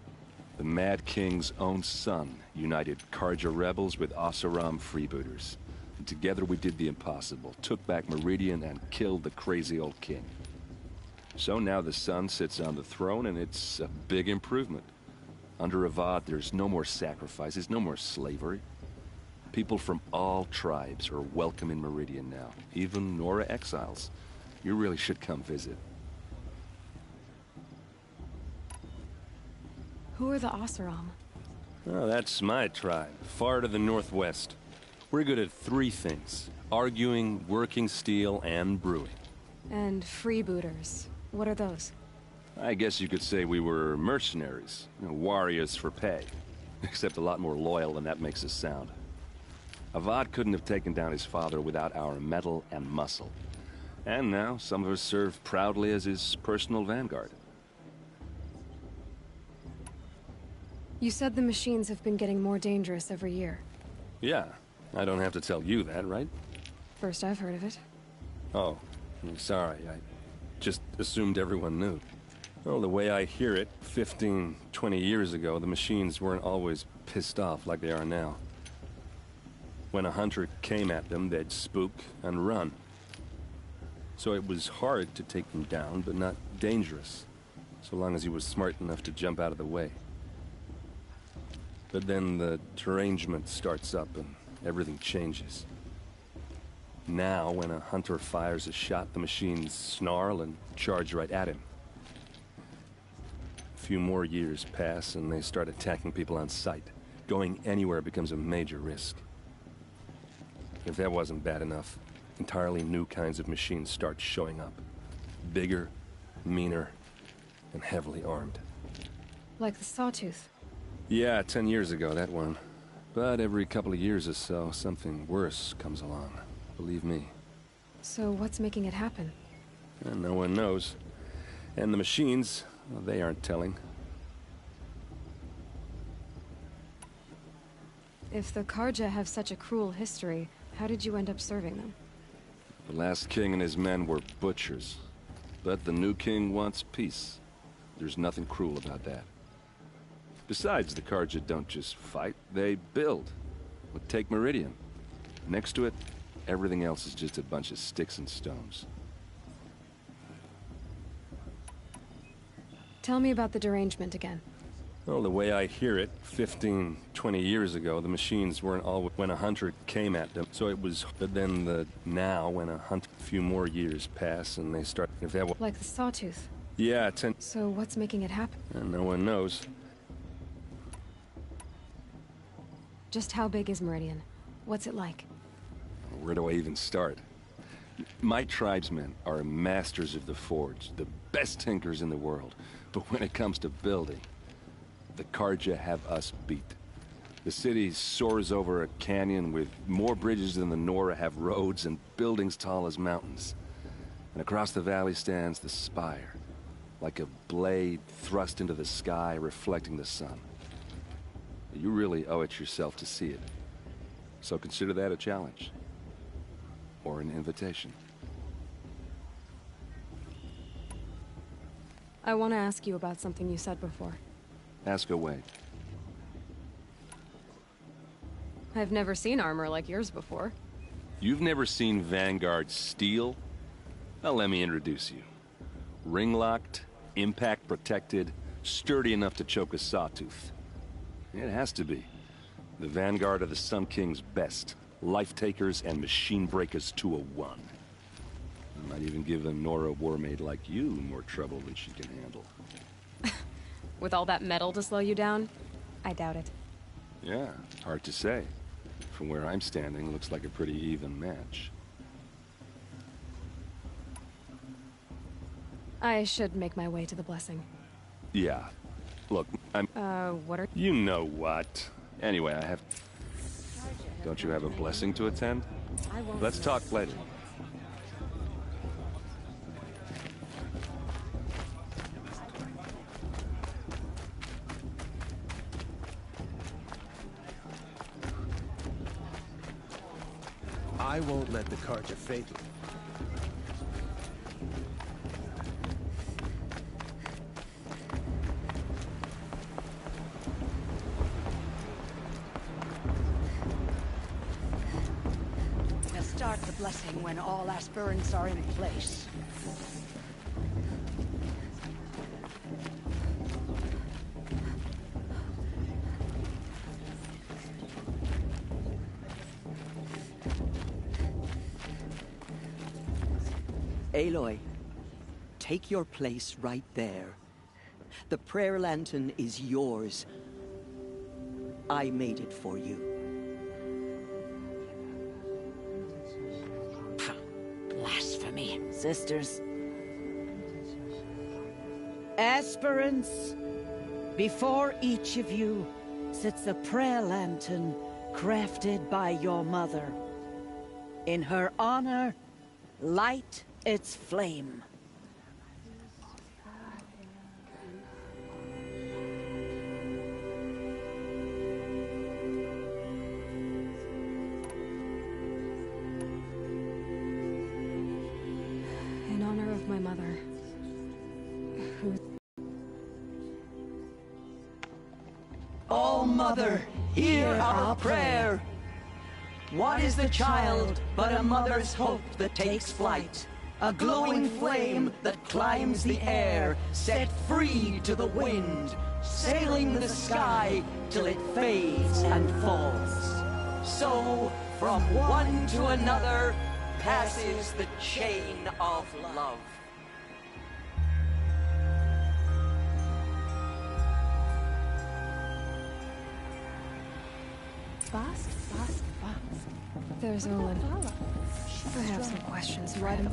The Mad King's own son united Karja rebels with Oseram freebooters. And together we did the impossible, took back Meridian and killed the crazy old king. So now the son sits on the throne and it's a big improvement. Under Avad, there's no more sacrifices, no more slavery. People from all tribes are welcome in Meridian now, even Nora exiles. You really should come visit. Who are the Oseram? Oh, that's my tribe, far to the northwest. We're good at three things: arguing, working steel, and brewing. And freebooters. What are those? I guess you could say we were mercenaries, warriors for pay. Except a lot more loyal than that makes us sound. Avad couldn't have taken down his father without our metal and muscle. And now, some of us serve proudly as his personal vanguard. You said the machines have been getting more dangerous every year. Yeah, I don't have to tell you that, right? First I've heard of it. Oh, I'm sorry. I just assumed everyone knew. Well, the way I hear it, 15, 20 years ago, the machines weren't always pissed off like they are now. When a hunter came at them, they'd spook and run. So it was hard to take them down, but not dangerous, so long as he was smart enough to jump out of the way. But then the derangement starts up and everything changes. Now, when a hunter fires a shot, the machines snarl and charge right at him. A few more years pass and they start attacking people on sight. Going anywhere becomes a major risk. If that wasn't bad enough, entirely new kinds of machines start showing up. Bigger, meaner, and heavily armed. Like the Sawtooth. Yeah, 10 years ago, that one. But every couple of years or so, something worse comes along. Believe me. So what's making it happen? And no one knows. And the machines, well, they aren't telling. If the Karja have such a cruel history, how did you end up serving them? The last king and his men were butchers. But the new king wants peace. There's nothing cruel about that. Besides, the Karja don't just fight, they build. Well, take Meridian. Next to it, everything else is just a bunch of sticks and stones. Tell me about the derangement again. Well, the way I hear it, 15, 20 years ago, the machines weren't all when a hunter came at them. So it was, but then now when a few more years pass and they start, if that was... Like the Sawtooth. Yeah, 10... So what's making it happen? And no one knows. Just how big is Meridian? What's it like? Where do I even start? My tribesmen are masters of the forge, the best tinkers in the world. But when it comes to building, the Karja have us beat. The city soars over a canyon with more bridges than the Nora have roads and buildings tall as mountains. And across the valley stands the spire, like a blade thrust into the sky reflecting the sun. You really owe it yourself to see it. So consider that a challenge. Or an invitation. I want to ask you about something you said before. Ask away. I've never seen armor like yours before. You've never seen Vanguard steel? Well, let me introduce you. Ring-locked, impact-protected, Sturdy enough to choke a sawtooth. It has to be. The vanguard of the Sun King's best. Life takers and machine breakers to a one. Might even give a Nora warmaid like you more trouble than she can handle. With all that metal to slow you down? I doubt it. Yeah, hard to say. From where I'm standing, looks like a pretty even match. I should make my way to the blessing. Yeah. Look, what are... You know what. Anyway, I have... Don't you have a blessing to attend? Let's talk later. I won't let the Carja fatal. We'll start the blessing when all aspirants are in place. Aloy, take your place right there. The prayer lantern is yours. I made it for you. Blasphemy, sisters. Aspirants, before each of you sits a prayer lantern crafted by your mother. In her honor, light its flame. In honor of my mother, who... Oh, Mother, hear our prayer! What is the child but a mother's hope that takes flight? A glowing flame that climbs the air, set free to the wind, sailing the sky till it fades and falls. So, from one to another, passes the chain of love. Fast. There's Olin. I have some questions for him.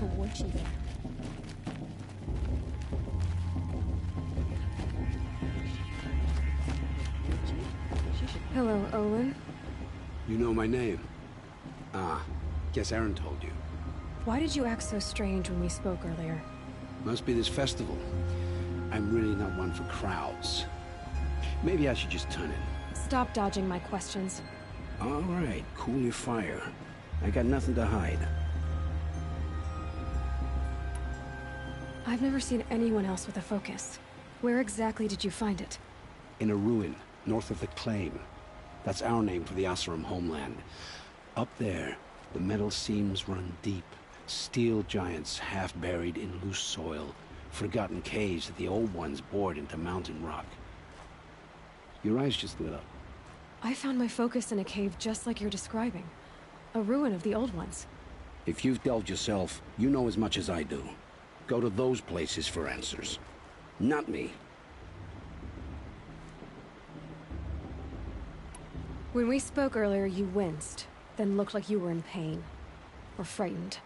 Hello, Olin. You know my name? Ah, guess Aaron told you. Why did you act so strange when we spoke earlier? Must be this festival. I'm really not one for crowds. Maybe I should just turn in. Stop dodging my questions. All right, cool your fire. I got nothing to hide. I've never seen anyone else with a focus. Where exactly did you find it? In a ruin, north of the Claim. That's our name for the Oseram homeland. Up there, the metal seams run deep. Steel giants half buried in loose soil. Forgotten caves that the old ones bored into mountain rock. Your eyes just lit up. I found my focus in a cave just like you're describing. A ruin of the old ones. If you've delved yourself, you know as much as I do. Go to those places for answers. Not me. When we spoke earlier, you winced, then looked like you were in pain. Or frightened.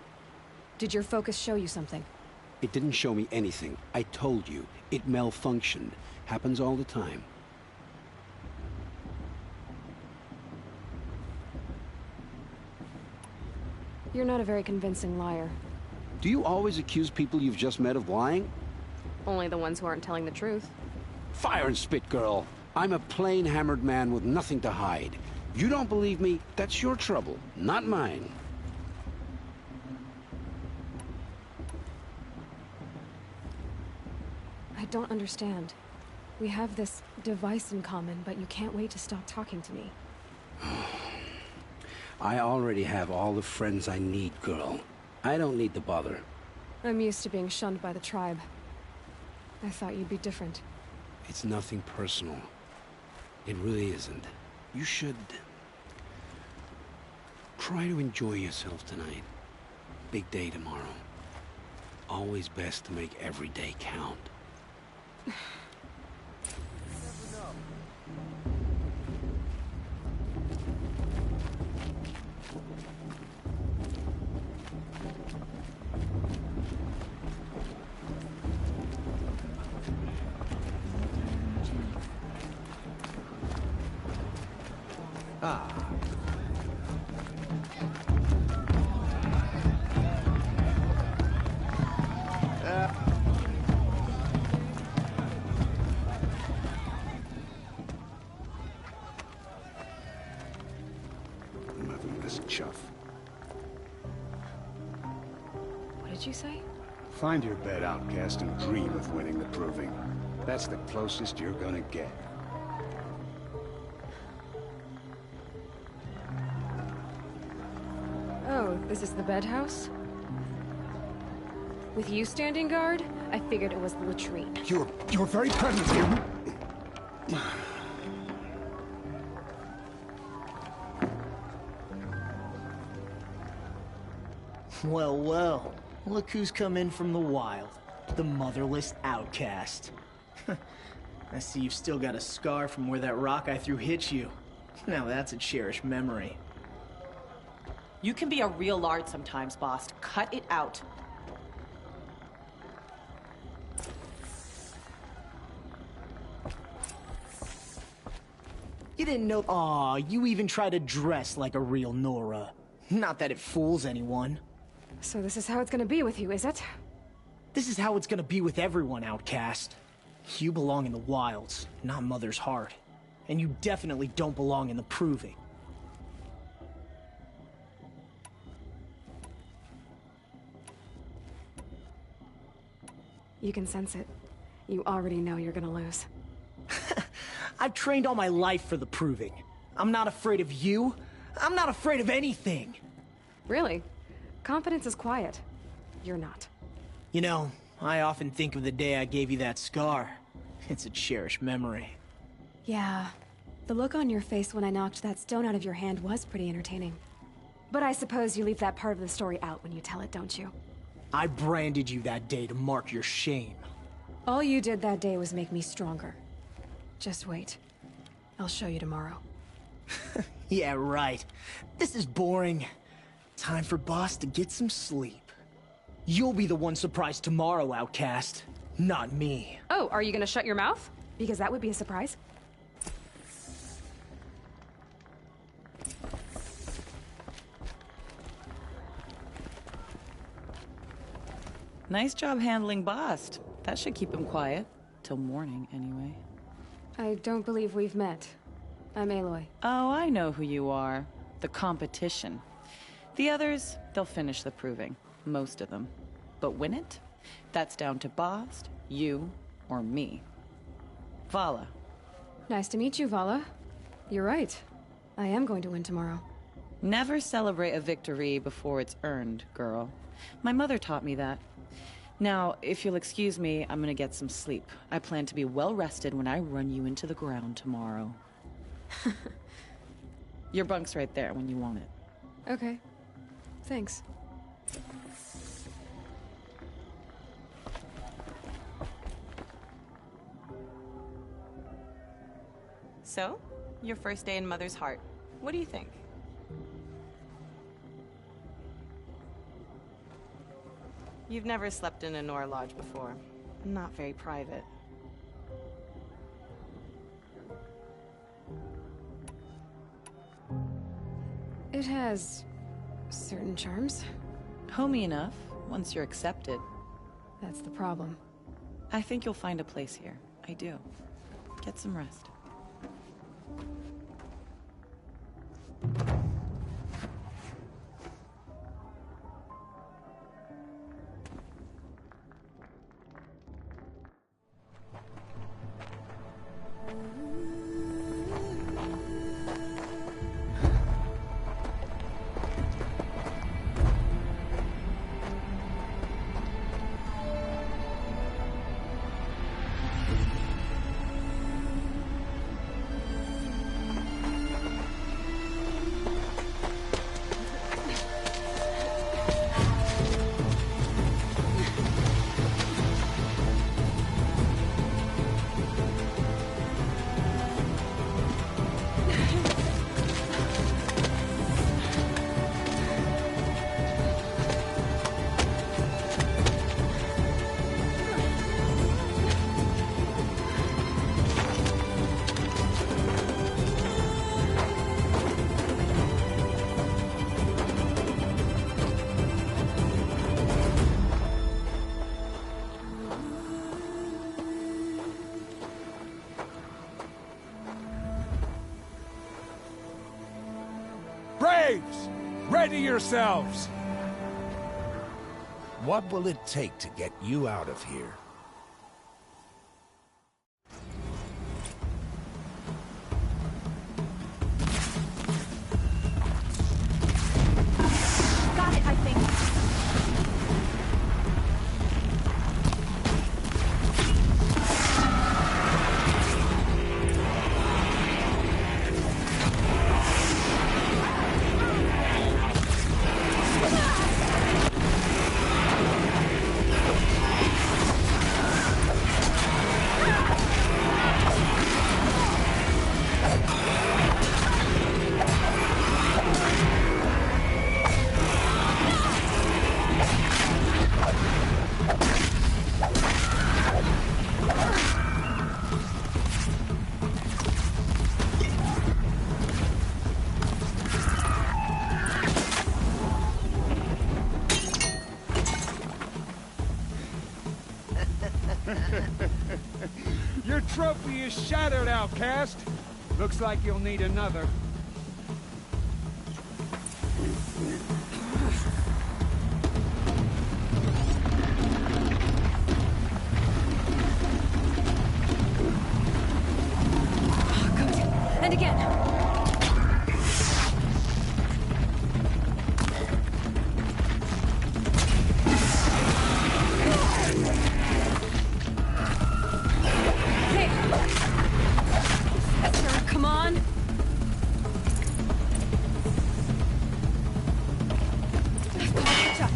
Did your focus show you something? It didn't show me anything. I told you. It malfunctioned. Happens all the time. You're not a very convincing liar. Do you always accuse people you've just met of lying? Only the ones who aren't telling the truth. Fire and spit, girl. I'm a plain hammered man with nothing to hide. You don't believe me, that's your trouble, not mine. I don't understand. We have this device in common, but you can't wait to stop talking to me. I already have all the friends I need, girl. I don't need the bother. I'm used to being shunned by the tribe. I thought you'd be different. It's nothing personal. It really isn't. You should try to enjoy yourself tonight. Big day tomorrow. Always best to make every day count. I'm having this chuff. What did you say? Find your bed, outcast, and dream of winning the proving. That's the closest you're gonna get. Oh, this is the bed house? With you standing guard, I figured it was the latrine. Your very presence here. Well, well. Look who's come in from the wild. The motherless outcast. I see you've still got a scar from where that rock I threw hit you. Now that's a cherished memory. You can be a real lard sometimes, boss. Cut it out. You didn't know— Aw, you even try to dress like a real Nora. Not that it fools anyone. So this is how it's gonna be with you, is it? This is how it's gonna be with everyone, outcast. You belong in the wilds, not Mother's heart. And you definitely don't belong in the proving. You can sense it. You already know you're gonna lose. I've trained all my life for the proving. I'm not afraid of you. I'm not afraid of anything. Really? Confidence is quiet. You're not. You know, I often think of the day I gave you that scar. It's a cherished memory. Yeah. The look on your face when I knocked that stone out of your hand was pretty entertaining. But I suppose you leave that part of the story out when you tell it, don't you? I branded you that day to mark your shame. All you did that day was make me stronger. Just wait. I'll show you tomorrow. Yeah, right. This is boring. Time for Boss to get some sleep. You'll be the one surprised tomorrow, outcast. Not me. Oh, are you gonna shut your mouth? Because that would be a surprise. Nice job handling Bast. That should keep him quiet. Till morning, anyway. I don't believe we've met. I'm Aloy. Oh, I know who you are. The competition. The others, they'll finish the proving. Most of them. But win it? That's down to Bast, you, or me. Vala. Nice to meet you, Vala. You're right. I am going to win tomorrow. Never celebrate a victory before it's earned, girl. My mother taught me that. Now, if you'll excuse me, I'm gonna get some sleep. I plan to be well rested when I run you into the ground tomorrow. Your bunk's right there when you want it. Okay. Thanks. So, your first day in Mother's heart. What do you think? You've never slept in a Nora lodge before. Not very private. It has certain charms. Homey enough, once you're accepted. That's the problem. I think you'll find a place here. I do. Get some rest. Ready yourselves! What will it take to get you out of here? Got it, I think. Your trophy is shattered, outcast. Looks like you'll need another. Good. And again. Come on. Catch up.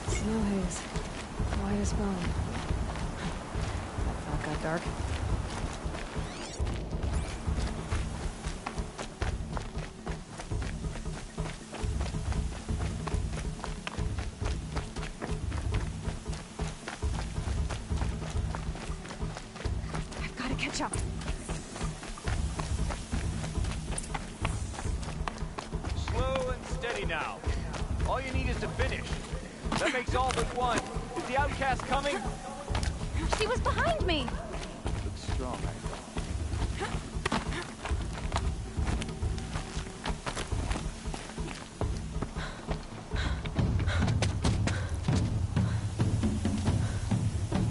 Snow haze. White as bone. That fog got dark. I've got to catch up. Slow and steady now. All you need is to finish. That makes all but one. Is the outcast coming? She was behind me. Looks strong, I thought.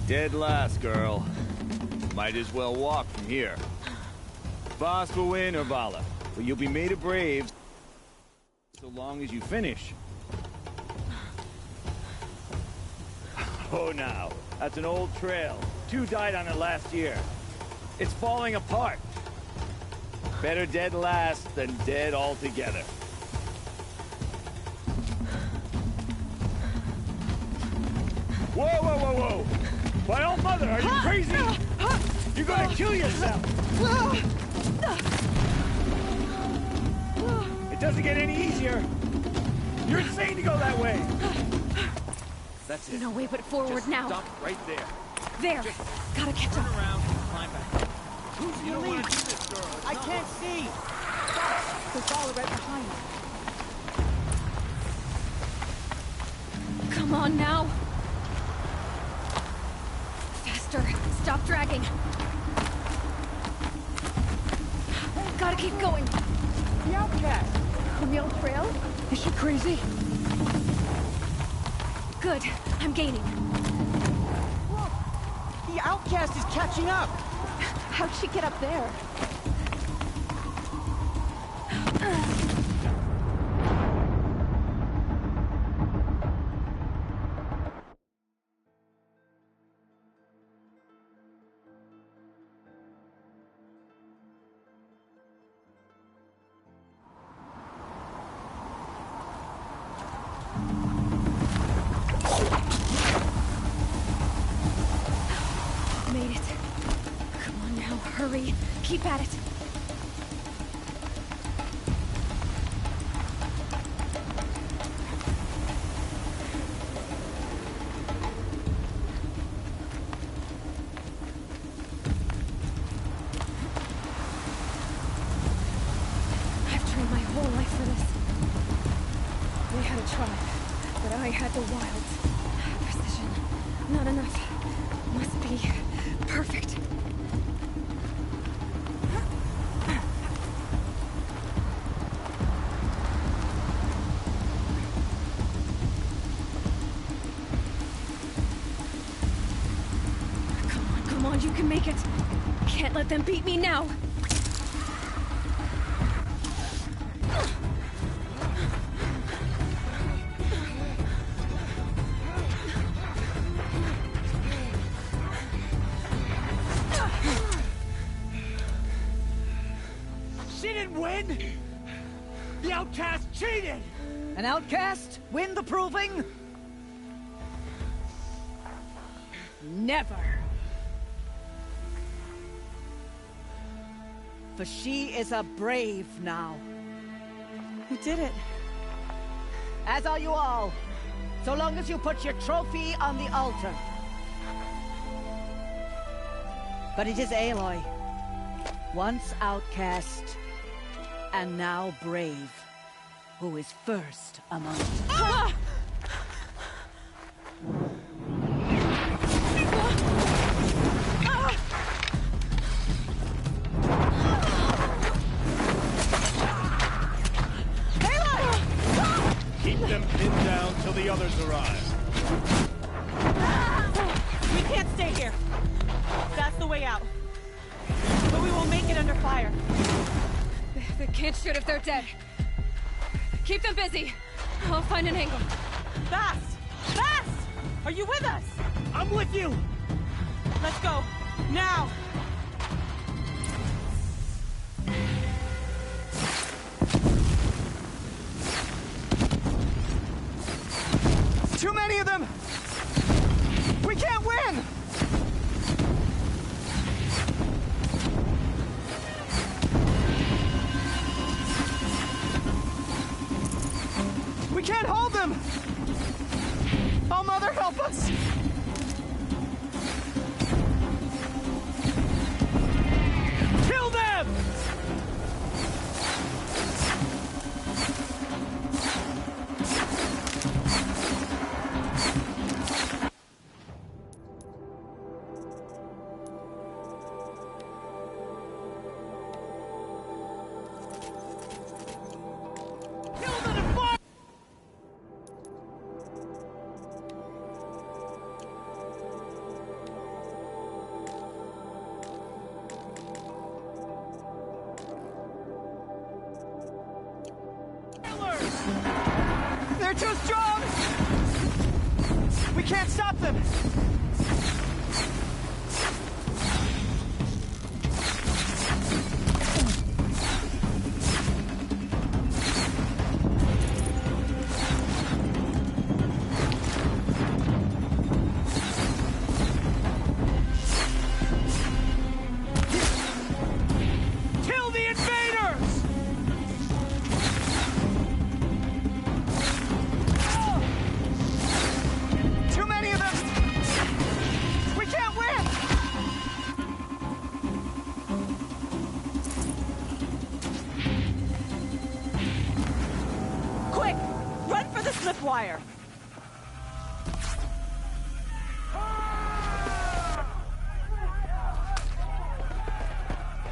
Dead last, girl. Might as well walk from here. Boss will win or Vala, but you'll be made of braves so long as you finish. Oh, now. That's an old trail. 2 died on it last year. It's falling apart. Better dead last than dead altogether. Whoa, whoa, whoa, whoa! My old mother, are you crazy? You're gonna kill yourself! It doesn't get any easier. You're insane to go that way. That's it. No way but forward Just now. Stop right there. There. Gotta catch Turn up. around and climb back. You don't want to do this, girl. I can't see. Stop. There's Vala right behind me. Come on now. Faster. Stop dragging. Gotta keep going. The outcast. On the old trail? Is she crazy? Good. I'm gaining. Whoa! The outcast is catching up! How'd she get up there? Made it. Come on now, hurry. Keep at it. I've trained my whole life for this. We had a tribe, but I had the wilds. Precision. Not enough. Must be perfect. Come on, you can make it. Can't let them beat me now. She didn't win! The outcast cheated! An outcast win the proving? Never! For she is a brave now. You did it. As are you all. So long as you put your trophy on the altar. But it is Aloy. Once outcast, and now brave, who is first among us. Ah! Keep them pinned down till the others arrive. We can't stay here. That's the way out. But we won't make it under fire. They can't shoot if they're dead. Keep them busy. I'll find an angle. Fast! Fast! Are you with us? I'm with you! Let's go. Now! Too many of them! We can't win! We can't hold them! Oh, Mother, help us! Kill them! They're too strong! We can't stop them! Kill the invaders! Too many of them! We can't win! Quick! Run for the slip wire!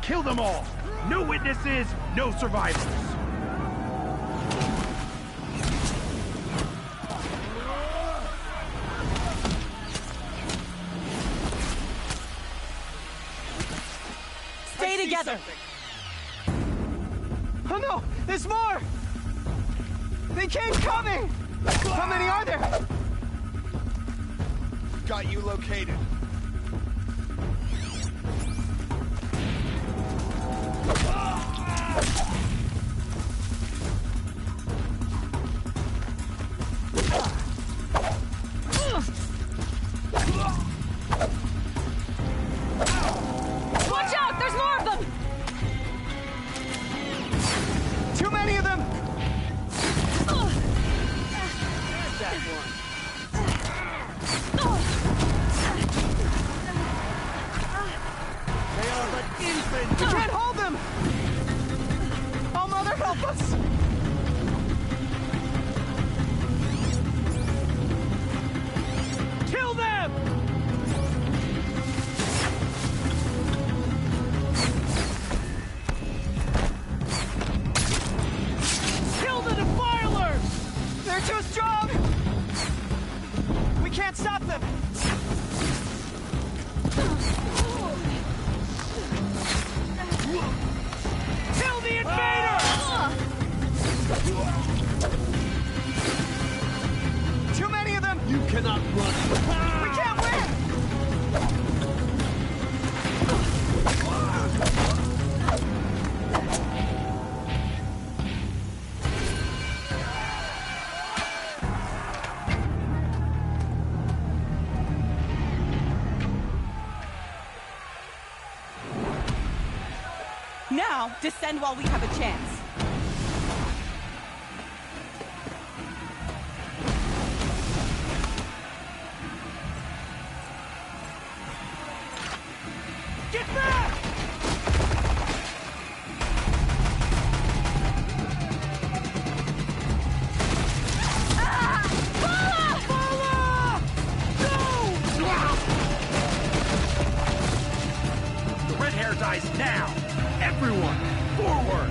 Kill them all! No witnesses, no survivors! Stay together! Oh no! There's more! They keep coming! How many are there? Got you located. Watch out! There's more of them! Too many of them! There's that one. They are but infants! We can't hold them! Oh, Mother, help us! Kill them! Kill the defilers! They're too strong! We can't stop them! Kill the invader! Too many of them! You cannot run! We can't win! Now, descend while we have a chance. Get back! The red hair dies now! Everyone, forward!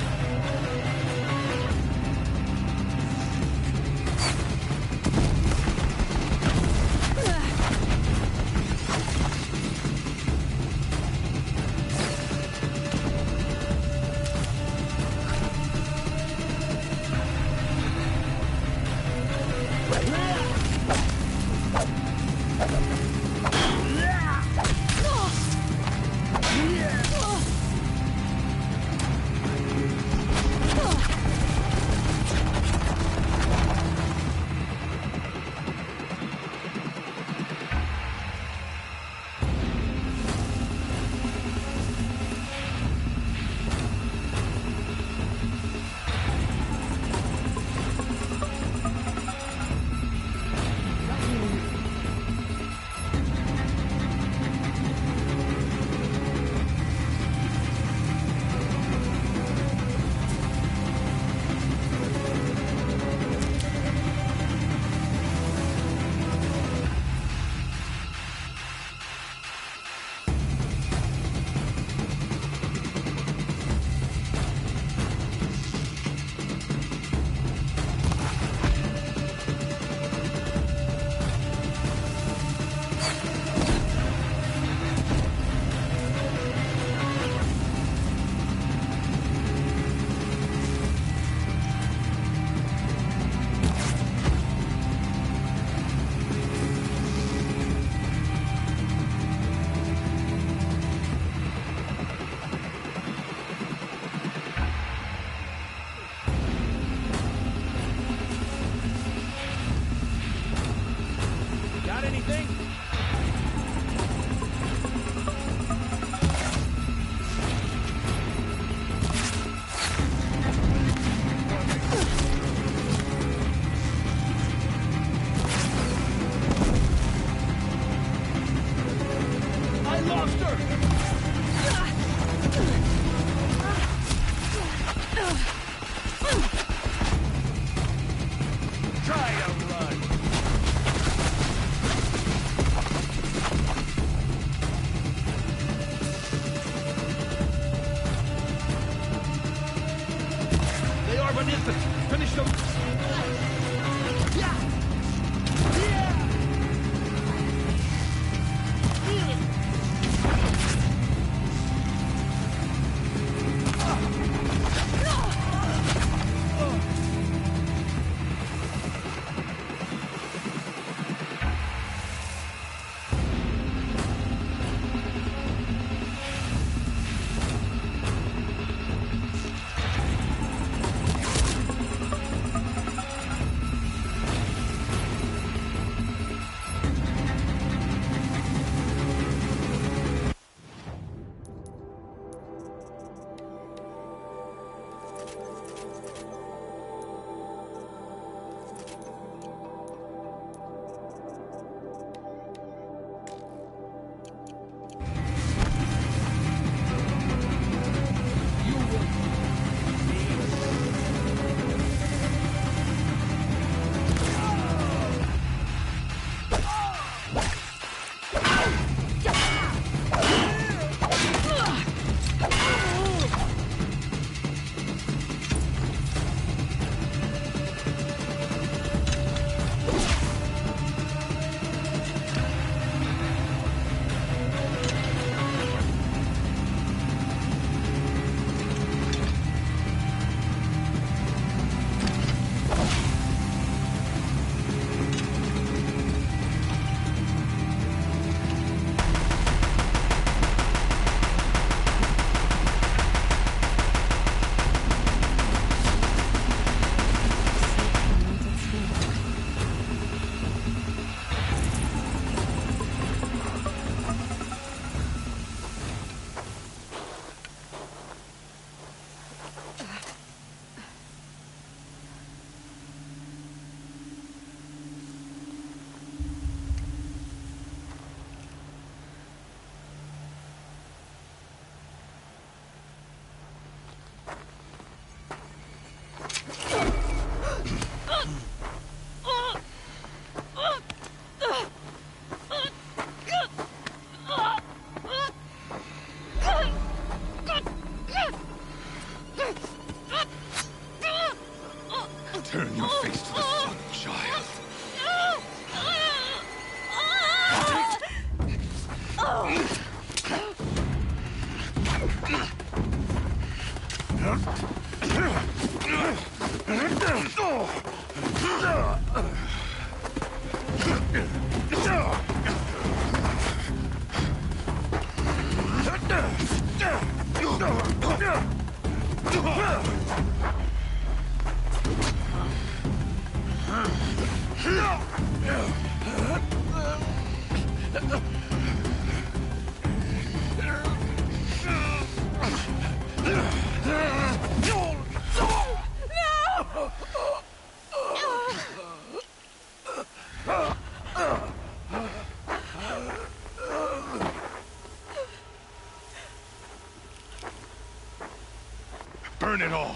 Burn it all,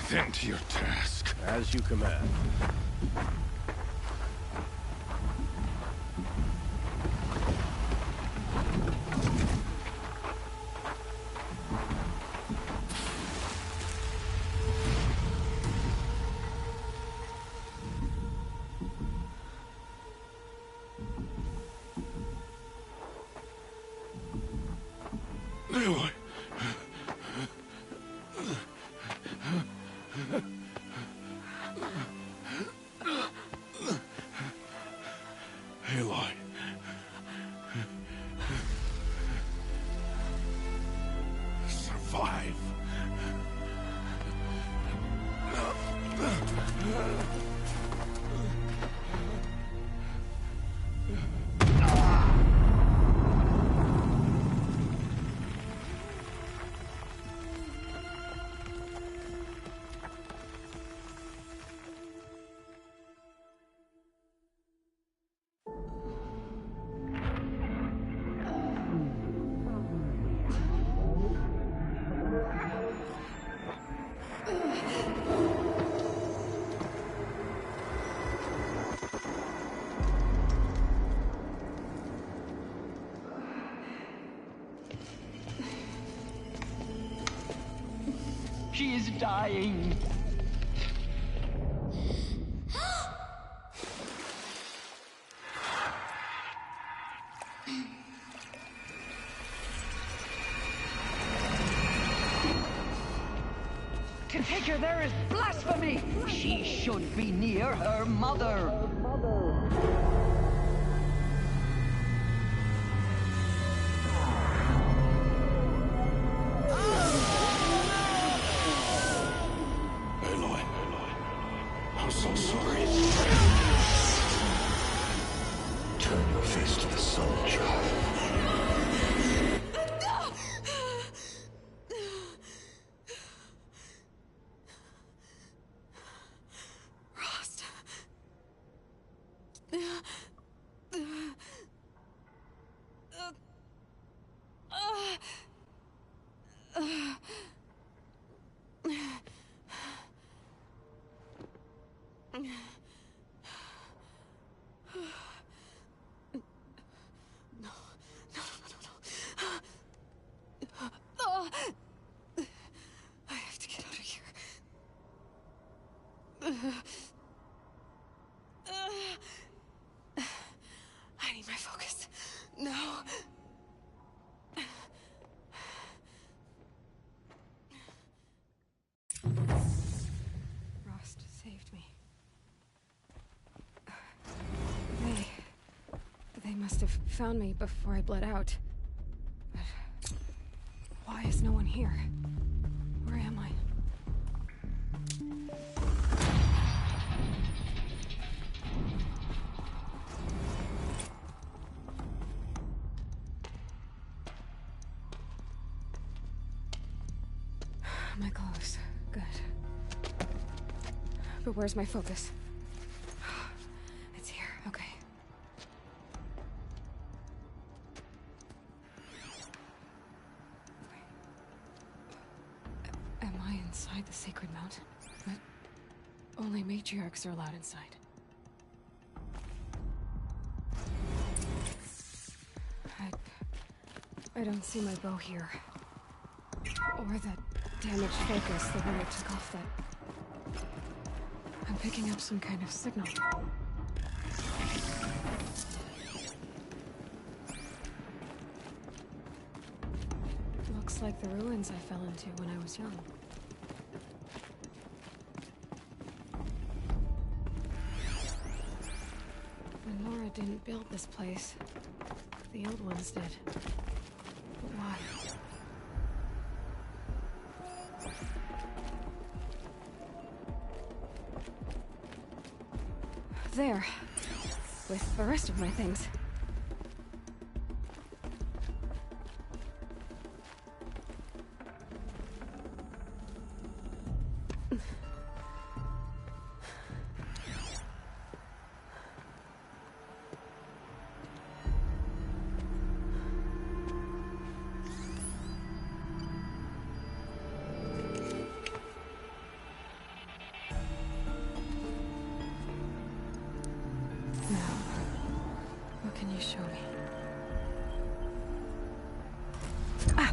then to your task. As you command. Aloy. Aloy. Survive. She is dying. To take her there is blasphemy. She should be near her mother. Aloy. I'm so sorry. Turn your face to the sun, child. I have to get out of here. I need my focus. No. Frost saved me. They must have found me before I bled out. But why is no one here? Where am I? My clothes. Good. But where's my focus? It's here. Okay. Am I inside the sacred mountain? But only matriarchs are allowed inside. I don't see my bow here. Or that damaged focus the one that took off that... I'm picking up some kind of signal. Looks like the ruins I fell into when I was young. Nora didn't build this place. The old ones did. But why? There. With the rest of my things. What can you show me? Ah!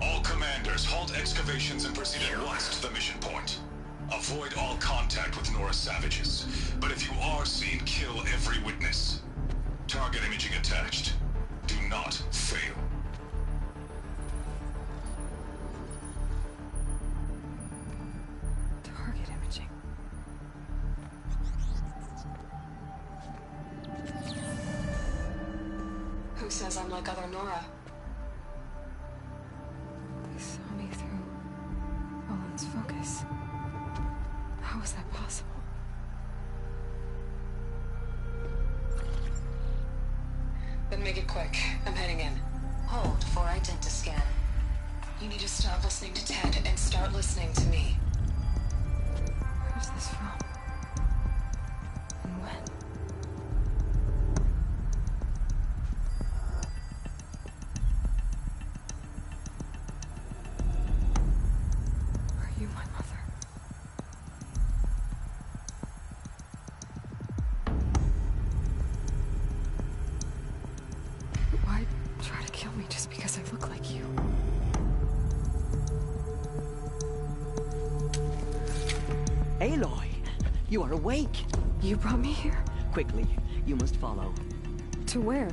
All commanders, halt excavations and proceed at once to the mission point. Avoid all contact with Nora savages. But if you are seen, kill every witness. Target imaging attached. Do not fail. Target imaging. Who says I'm like other Nora? They saw me through Owen's focus. How is that possible? Then make it quick. I'm heading in. Hold for identiscan. You need to stop listening to Ted and start listening to me. Where's this from? And when? Are you my mother? Why try to kill me just because I look like you? Aloy, you are awake. You brought me here? Quickly, you must follow. To where?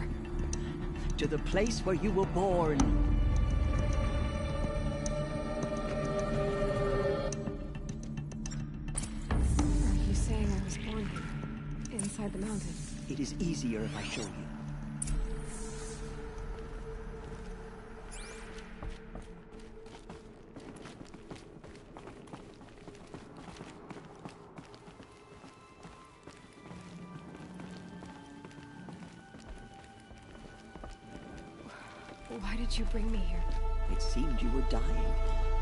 To the place where you were born. Are you saying I was born here? Inside the mountain? It is easier if I show you. Why did you bring me here? It seemed you were dying,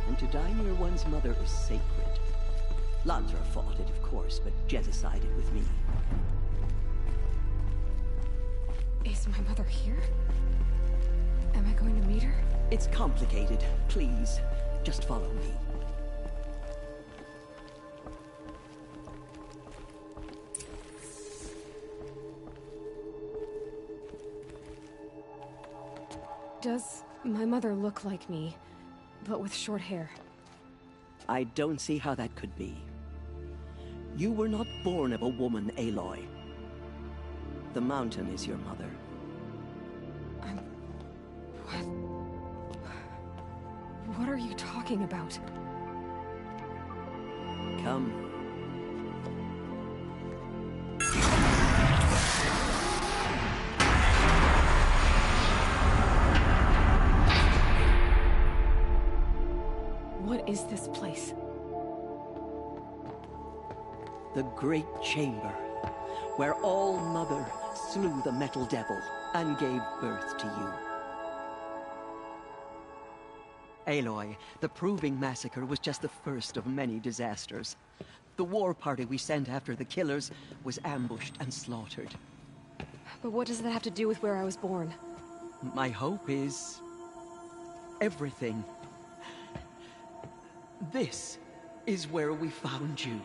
and to die near one's mother is sacred. Lansra fought it, of course, but Jezza sided with me. Is my mother here? Am I going to meet her? It's complicated. Please, just follow me. Does my mother look like me, but with short hair? I don't see how that could be. You were not born of a woman, Aloy. The mountain is your mother. What are you talking about? Come. What is this place? The Great Chamber, where All-Mother slew the Metal Devil and gave birth to you. Aloy, the Proving Massacre was just the first of many disasters. The war party we sent after the killers was ambushed and slaughtered. But what does that have to do with where I was born? My hope is... everything. This is where we found you.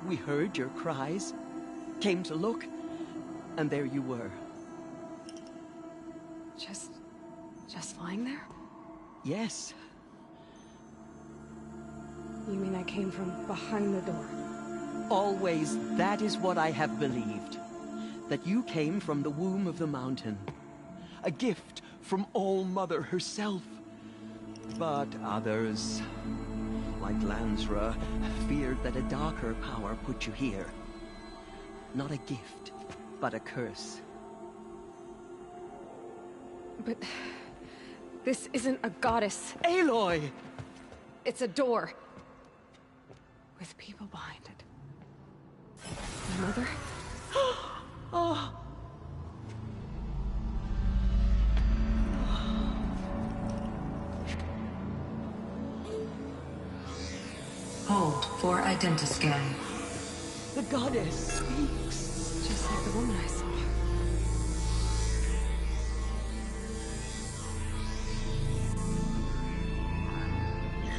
We heard your cries, came to look, and there you were. Just lying there? Yes. You mean I came from behind the door? Always, that is what I have believed. That you came from the womb of the mountain. A gift from All-Mother herself. But others... like Lansra, feared that a darker power put you here. Not a gift, but a curse. But this isn't a goddess. Aloy! It's a door. With people behind it. My mother? Oh! Hold for identiscan. The goddess speaks. Just like the woman I saw.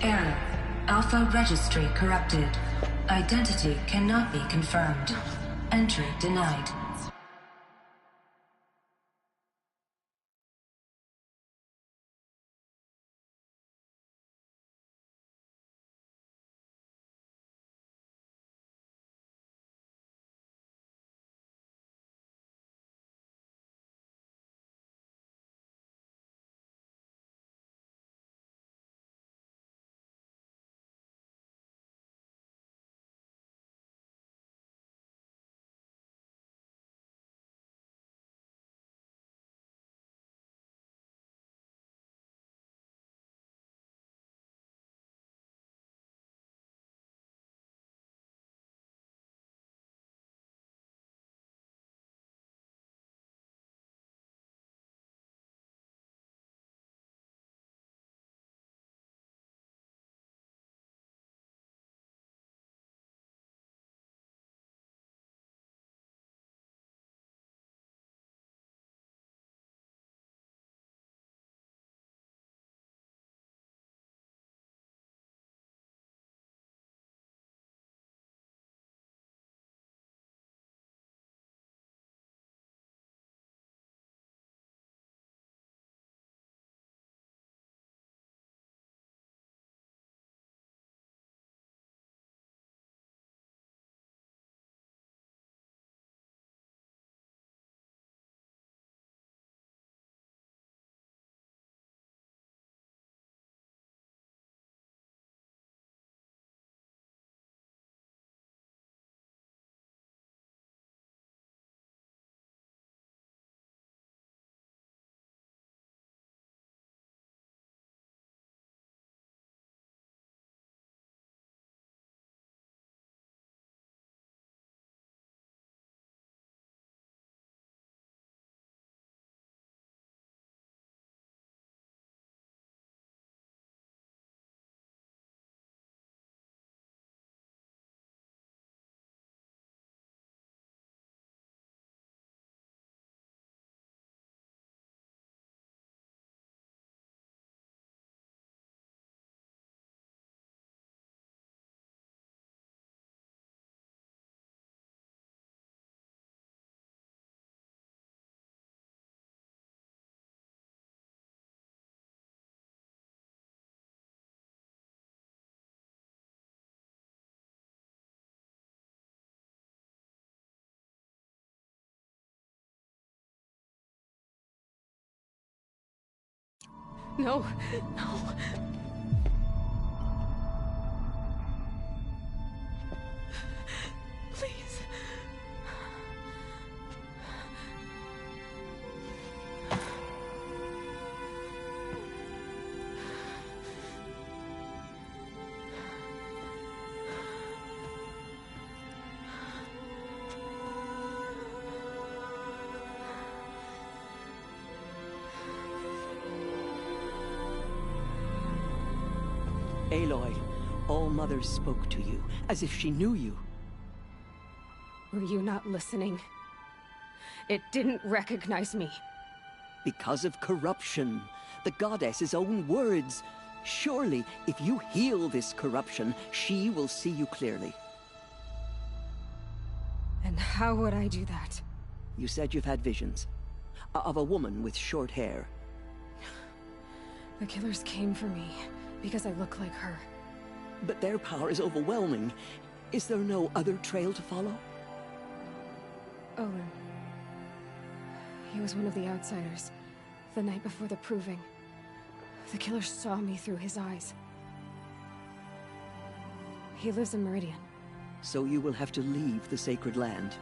Error. Alpha registry corrupted. Identity cannot be confirmed. Entry denied. No, no. Please. Aloy, All Mother spoke to you, as if she knew you. Were you not listening? It didn't recognize me. Because of corruption. The goddess's own words. Surely, if you heal this corruption, she will see you clearly. And how would I do that? You said you've had visions. Of a woman with short hair. The killers came for me, because I look like her. But their power is overwhelming. Is there no other trail to follow? Owen. He was one of the outsiders. The night before the proving. The killer saw me through his eyes. He lives in Meridian. So you will have to leave the sacred land.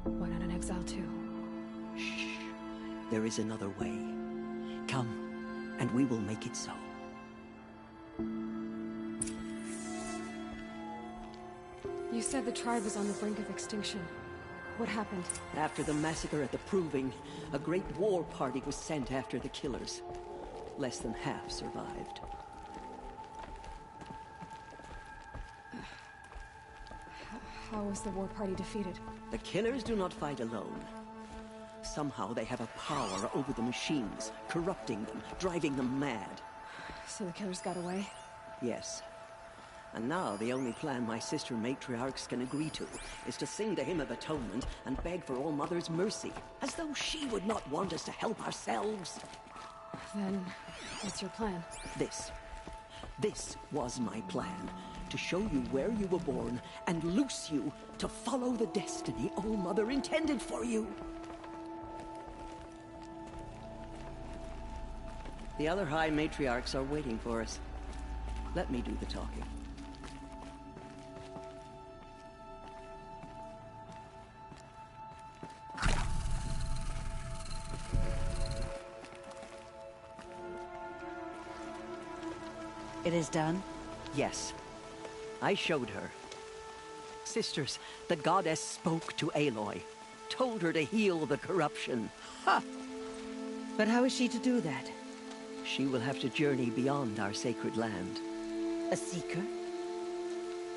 Went on an exile too. Shh. There is another way. Come, and we will make it so. You said the tribe was on the brink of extinction. What happened? After the massacre at the Proving, a great war party was sent after the killers. Less than half survived. How was the war party defeated? The killers do not fight alone. Somehow they have a power over the machines, corrupting them, driving them mad. So the killers got away? Yes. And now the only plan my sister matriarchs can agree to is to sing the Hymn of Atonement and beg for All Mother's mercy, as though she would not want us to help ourselves. Then, what's your plan? This was my plan. To show you where you were born and loose you to follow the destiny All Mother intended for you. The other High Matriarchs are waiting for us. Let me do the talking. It is done? Yes. I showed her. Sisters, the goddess spoke to Aloy. Told her to heal the corruption. Ha! But how is she to do that? She will have to journey beyond our sacred land. A seeker?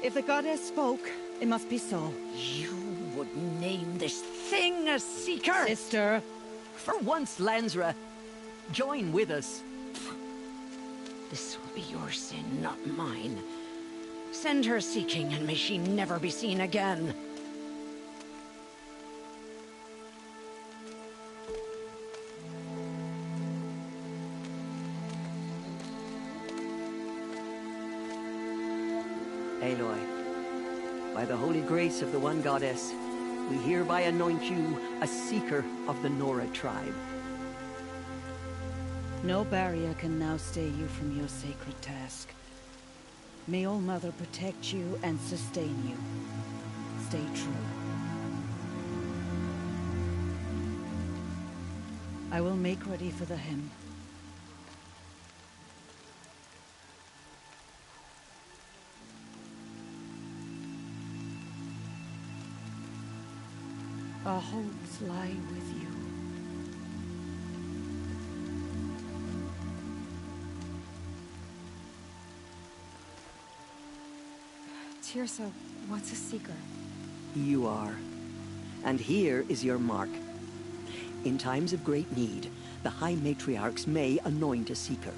If the goddess spoke, it must be so. You would name this thing a seeker? Sister! For once, Lansra, join with us. This will be your sin, not mine. Send her seeking, and may she never be seen again. Aloy, by the holy grace of the One Goddess, we hereby anoint you a seeker of the Nora tribe. No barrier can now stay you from your sacred task. May All Mother protect you and sustain you. Stay true. I will make ready for the hymn. Our homes lie with you. Tirsa, what's a seeker? You are. And here is your mark. In times of great need, the High Matriarchs may anoint a seeker.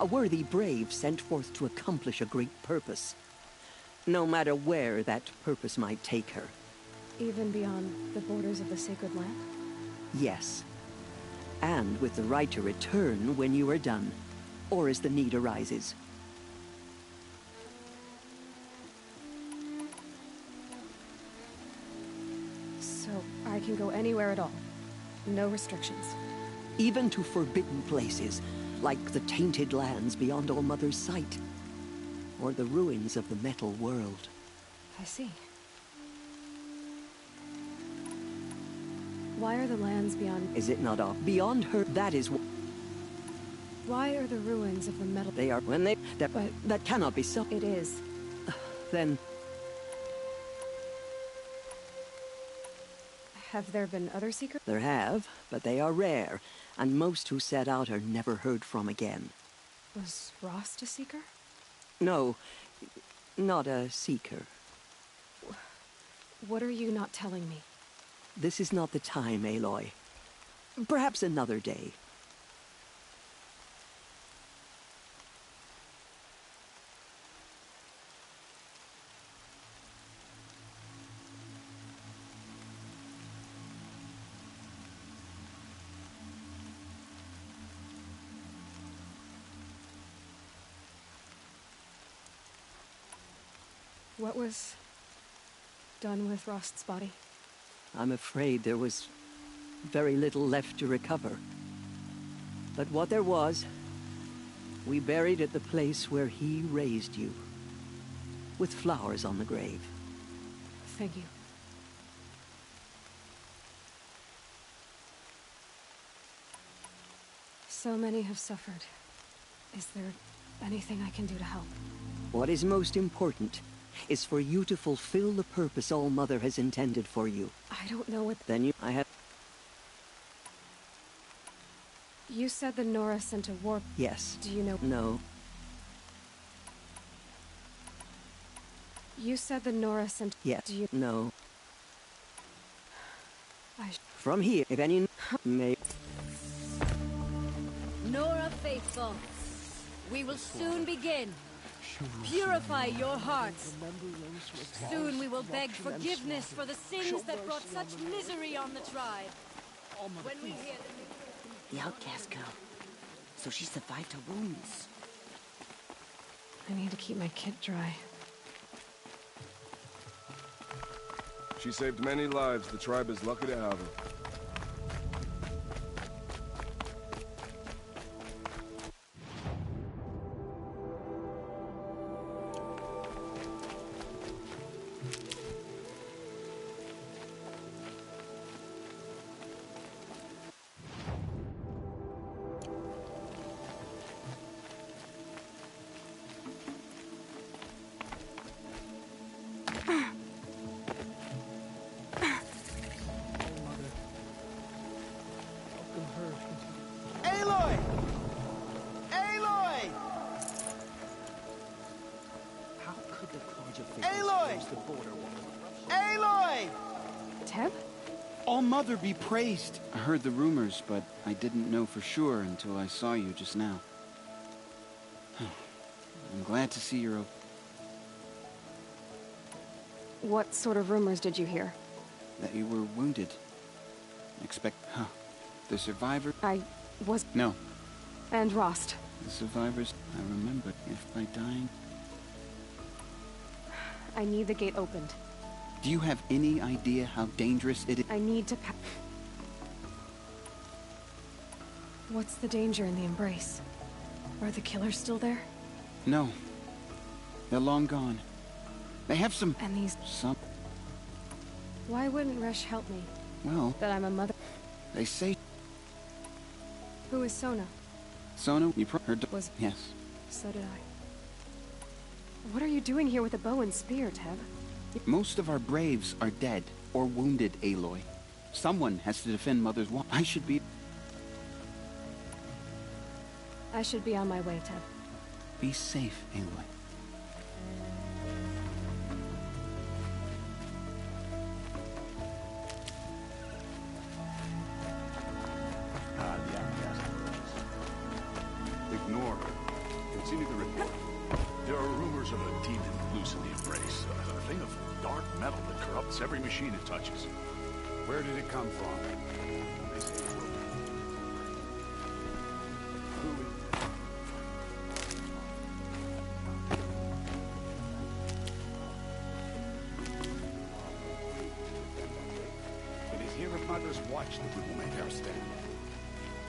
A worthy brave sent forth to accomplish a great purpose. No matter where that purpose might take her. Even beyond the borders of the sacred land? Yes. And with the right to return when you are done, or as the need arises. So I can go anywhere at all? No restrictions? Even to forbidden places, like the tainted lands beyond All Mother's sight. Or the ruins of the metal world. I see. Why are the lands beyond... Is it not off? Beyond her, that is... Why are the ruins of the metal... They are when they... That cannot be so. It is. Then... Have there been other seekers? There have, but they are rare, and most who set out are never heard from again. Was Rost a seeker? No, not a seeker. What are you not telling me? This is not the time, Aloy. Perhaps another day. What was done with Rost's body? I'm afraid there was very little left to recover. But what there was We buried at the place where he raised you, with flowers on the grave. Thank you. So many have suffered. Is there anything I can do to help? What is most important is for you to fulfill the purpose All-Mother has intended for you. I don't know what... I have... You said the Nora sent a warp... Yes. Do you know... No. You said the Nora sent... Yes. Do you... No. From here, if any... may... Nora Faithful, we will soon begin. Purify your hearts. Soon we will beg forgiveness for the sins that brought such misery on the tribe. When we hear The outcast girl. So she survived her wounds. I need to keep my kid dry. She saved many lives. The tribe is lucky to have her. Aloy! Aloy! How could the Carja Aloy! close the border Aloy! Teb? All-Mother be praised. I heard the rumors, but I didn't know for sure until I saw you just now. I'm glad to see you're okay. What sort of rumors did you hear? That you were wounded. The survivor... I was... No. And Rost. The survivors... I remember. If by dying... I need the gate opened. Do you have any idea how dangerous it is? I need to What's the danger in the embrace? Are the killers still there? No. They're long gone. They have some... And these... Some... Why wouldn't Resh help me? Well... That I'm a mother... They say... Who is Sona? Sona, you her... Was... Yes. So did I. What are you doing here with a bow and spear, Teb? Most of our braves are dead or wounded, Aloy. Someone has to defend Mother's wall. I should be on my way, Teb. Be safe, Aloy. Ignore her. Continue the report. There are rumors of a demon loose in the embrace. A thing of dark metal that corrupts every machine it touches. Where did it come from? They say it will. It is here at Mother's Watch that we will make our stand.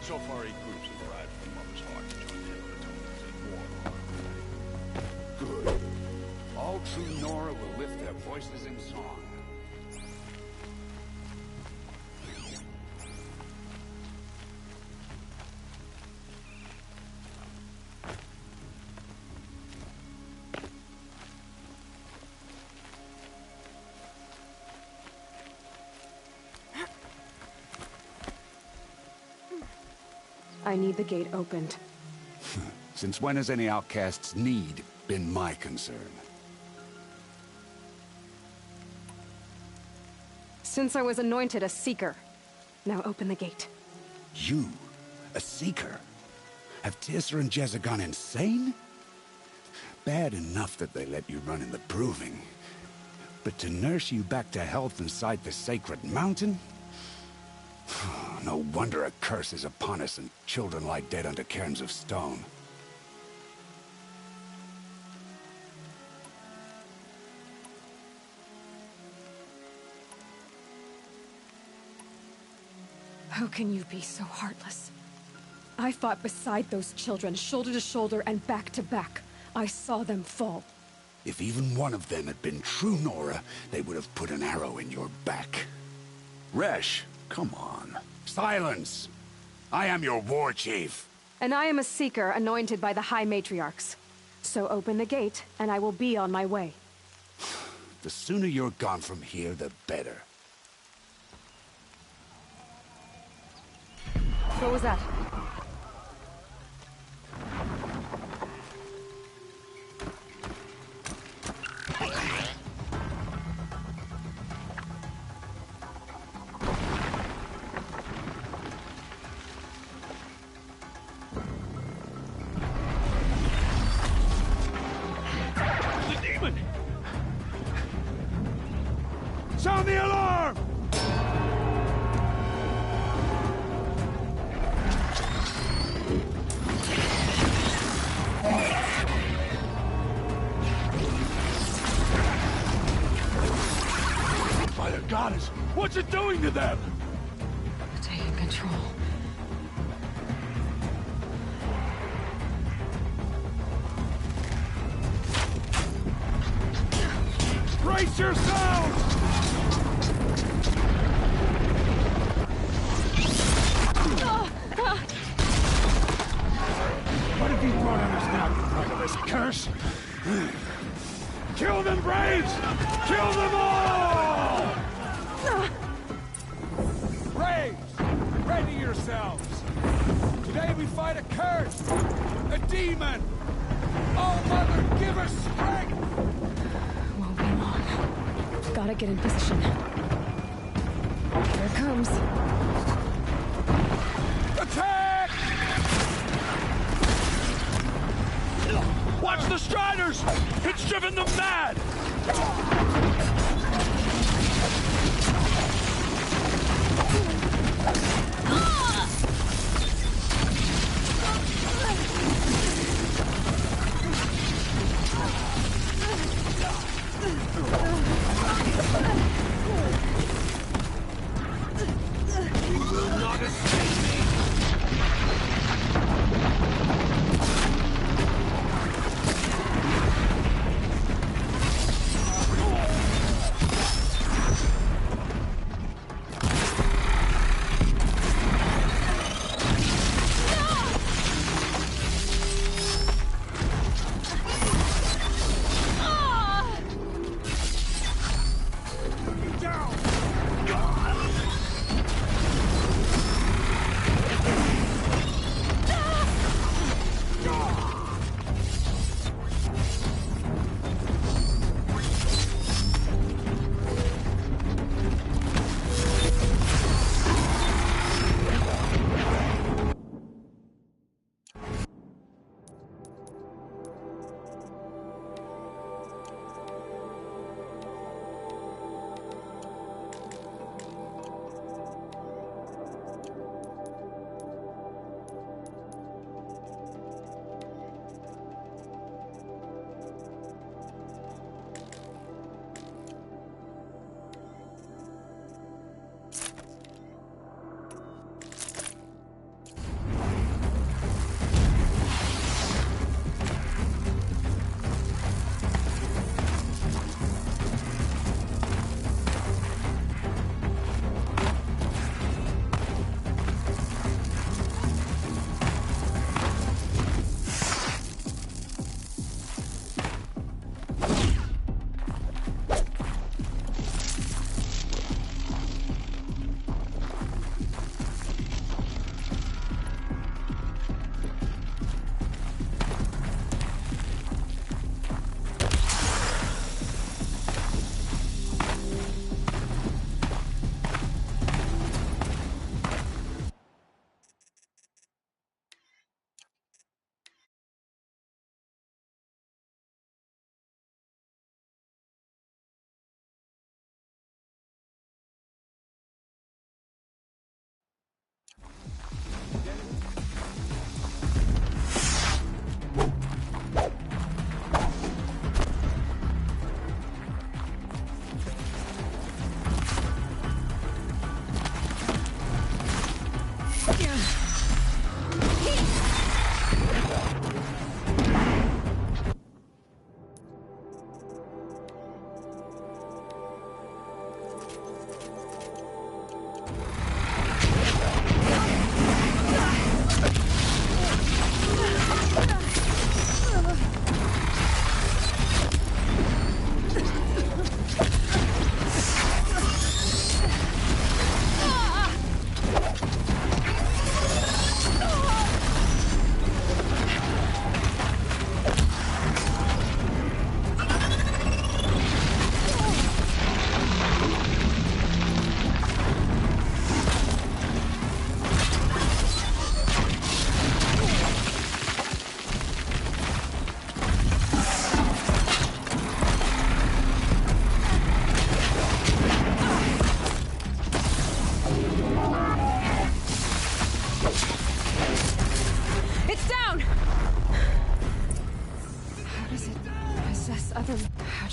So far, 8 groups have arrived from Mother's Heart to join the Atonements in war. Good. All true Nora will lift their voices in song. I need the gate opened. Since when has any outcast's need been my concern? Since I was anointed a seeker. Now open the gate. You? A seeker? Have Tissa and Jezza gone insane? Bad enough that they let you run in the Proving. But to nurse you back to health inside the sacred mountain? No wonder a curse is upon us and children lie dead under cairns of stone. How can you be so heartless? I fought beside those children, shoulder to shoulder and back to back. I saw them fall. If even one of them had been true Nora, they would have put an arrow in your back. Resh, come on. Silence! I am your war chief. And I am a seeker anointed by the High Matriarchs. So open the gate, and I will be on my way. The sooner you're gone from here, the better. What was that? Sound the alarm! By the goddess, what's it doing to them? Taking control. Brace yourselves! What have you brought on us now, you murderous curse? Kill them, Braves! Kill them all! Braves, ready yourselves! Today we fight a curse, a demon! Oh, Mother, give us strength! Won't be long. Gotta get in position. Here it comes. Attack! Watch the Striders! It's driven them mad! You will not escape me!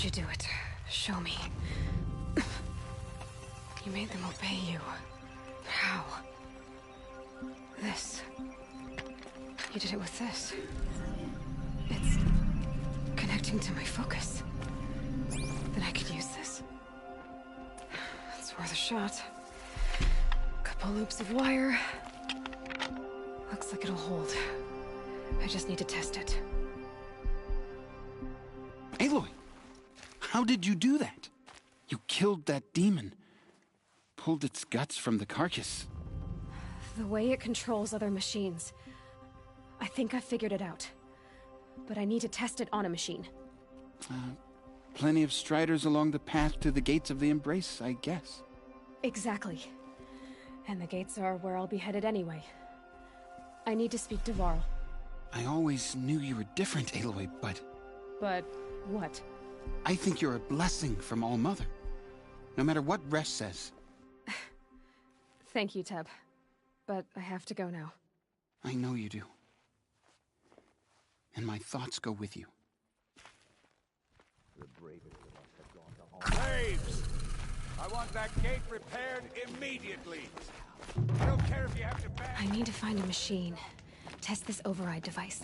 you do it? Show me. You made them obey you. How? This. You did it with this. It's connecting to my focus. Then I could use this. It's worth a shot. Couple loops of wire. Looks like it'll hold. I just need to test it. Aloy! How did you do that? You killed that demon. Pulled its guts from the carcass. The way it controls other machines. I think I figured it out. But I need to test it on a machine. Plenty of striders along the path to the gates of the Embrace, I guess. Exactly. And the gates are where I'll be headed anyway. I need to speak to Varl. I always knew you were different, Aloy, but... But what? I think you're a blessing from All-Mother. No matter what Resh says. Thank you, Teb. But I have to go now. I know you do. And my thoughts go with you. Braves! I want that gate repaired immediately. I don't care if you have to back. I need to find a machine. Test this override device.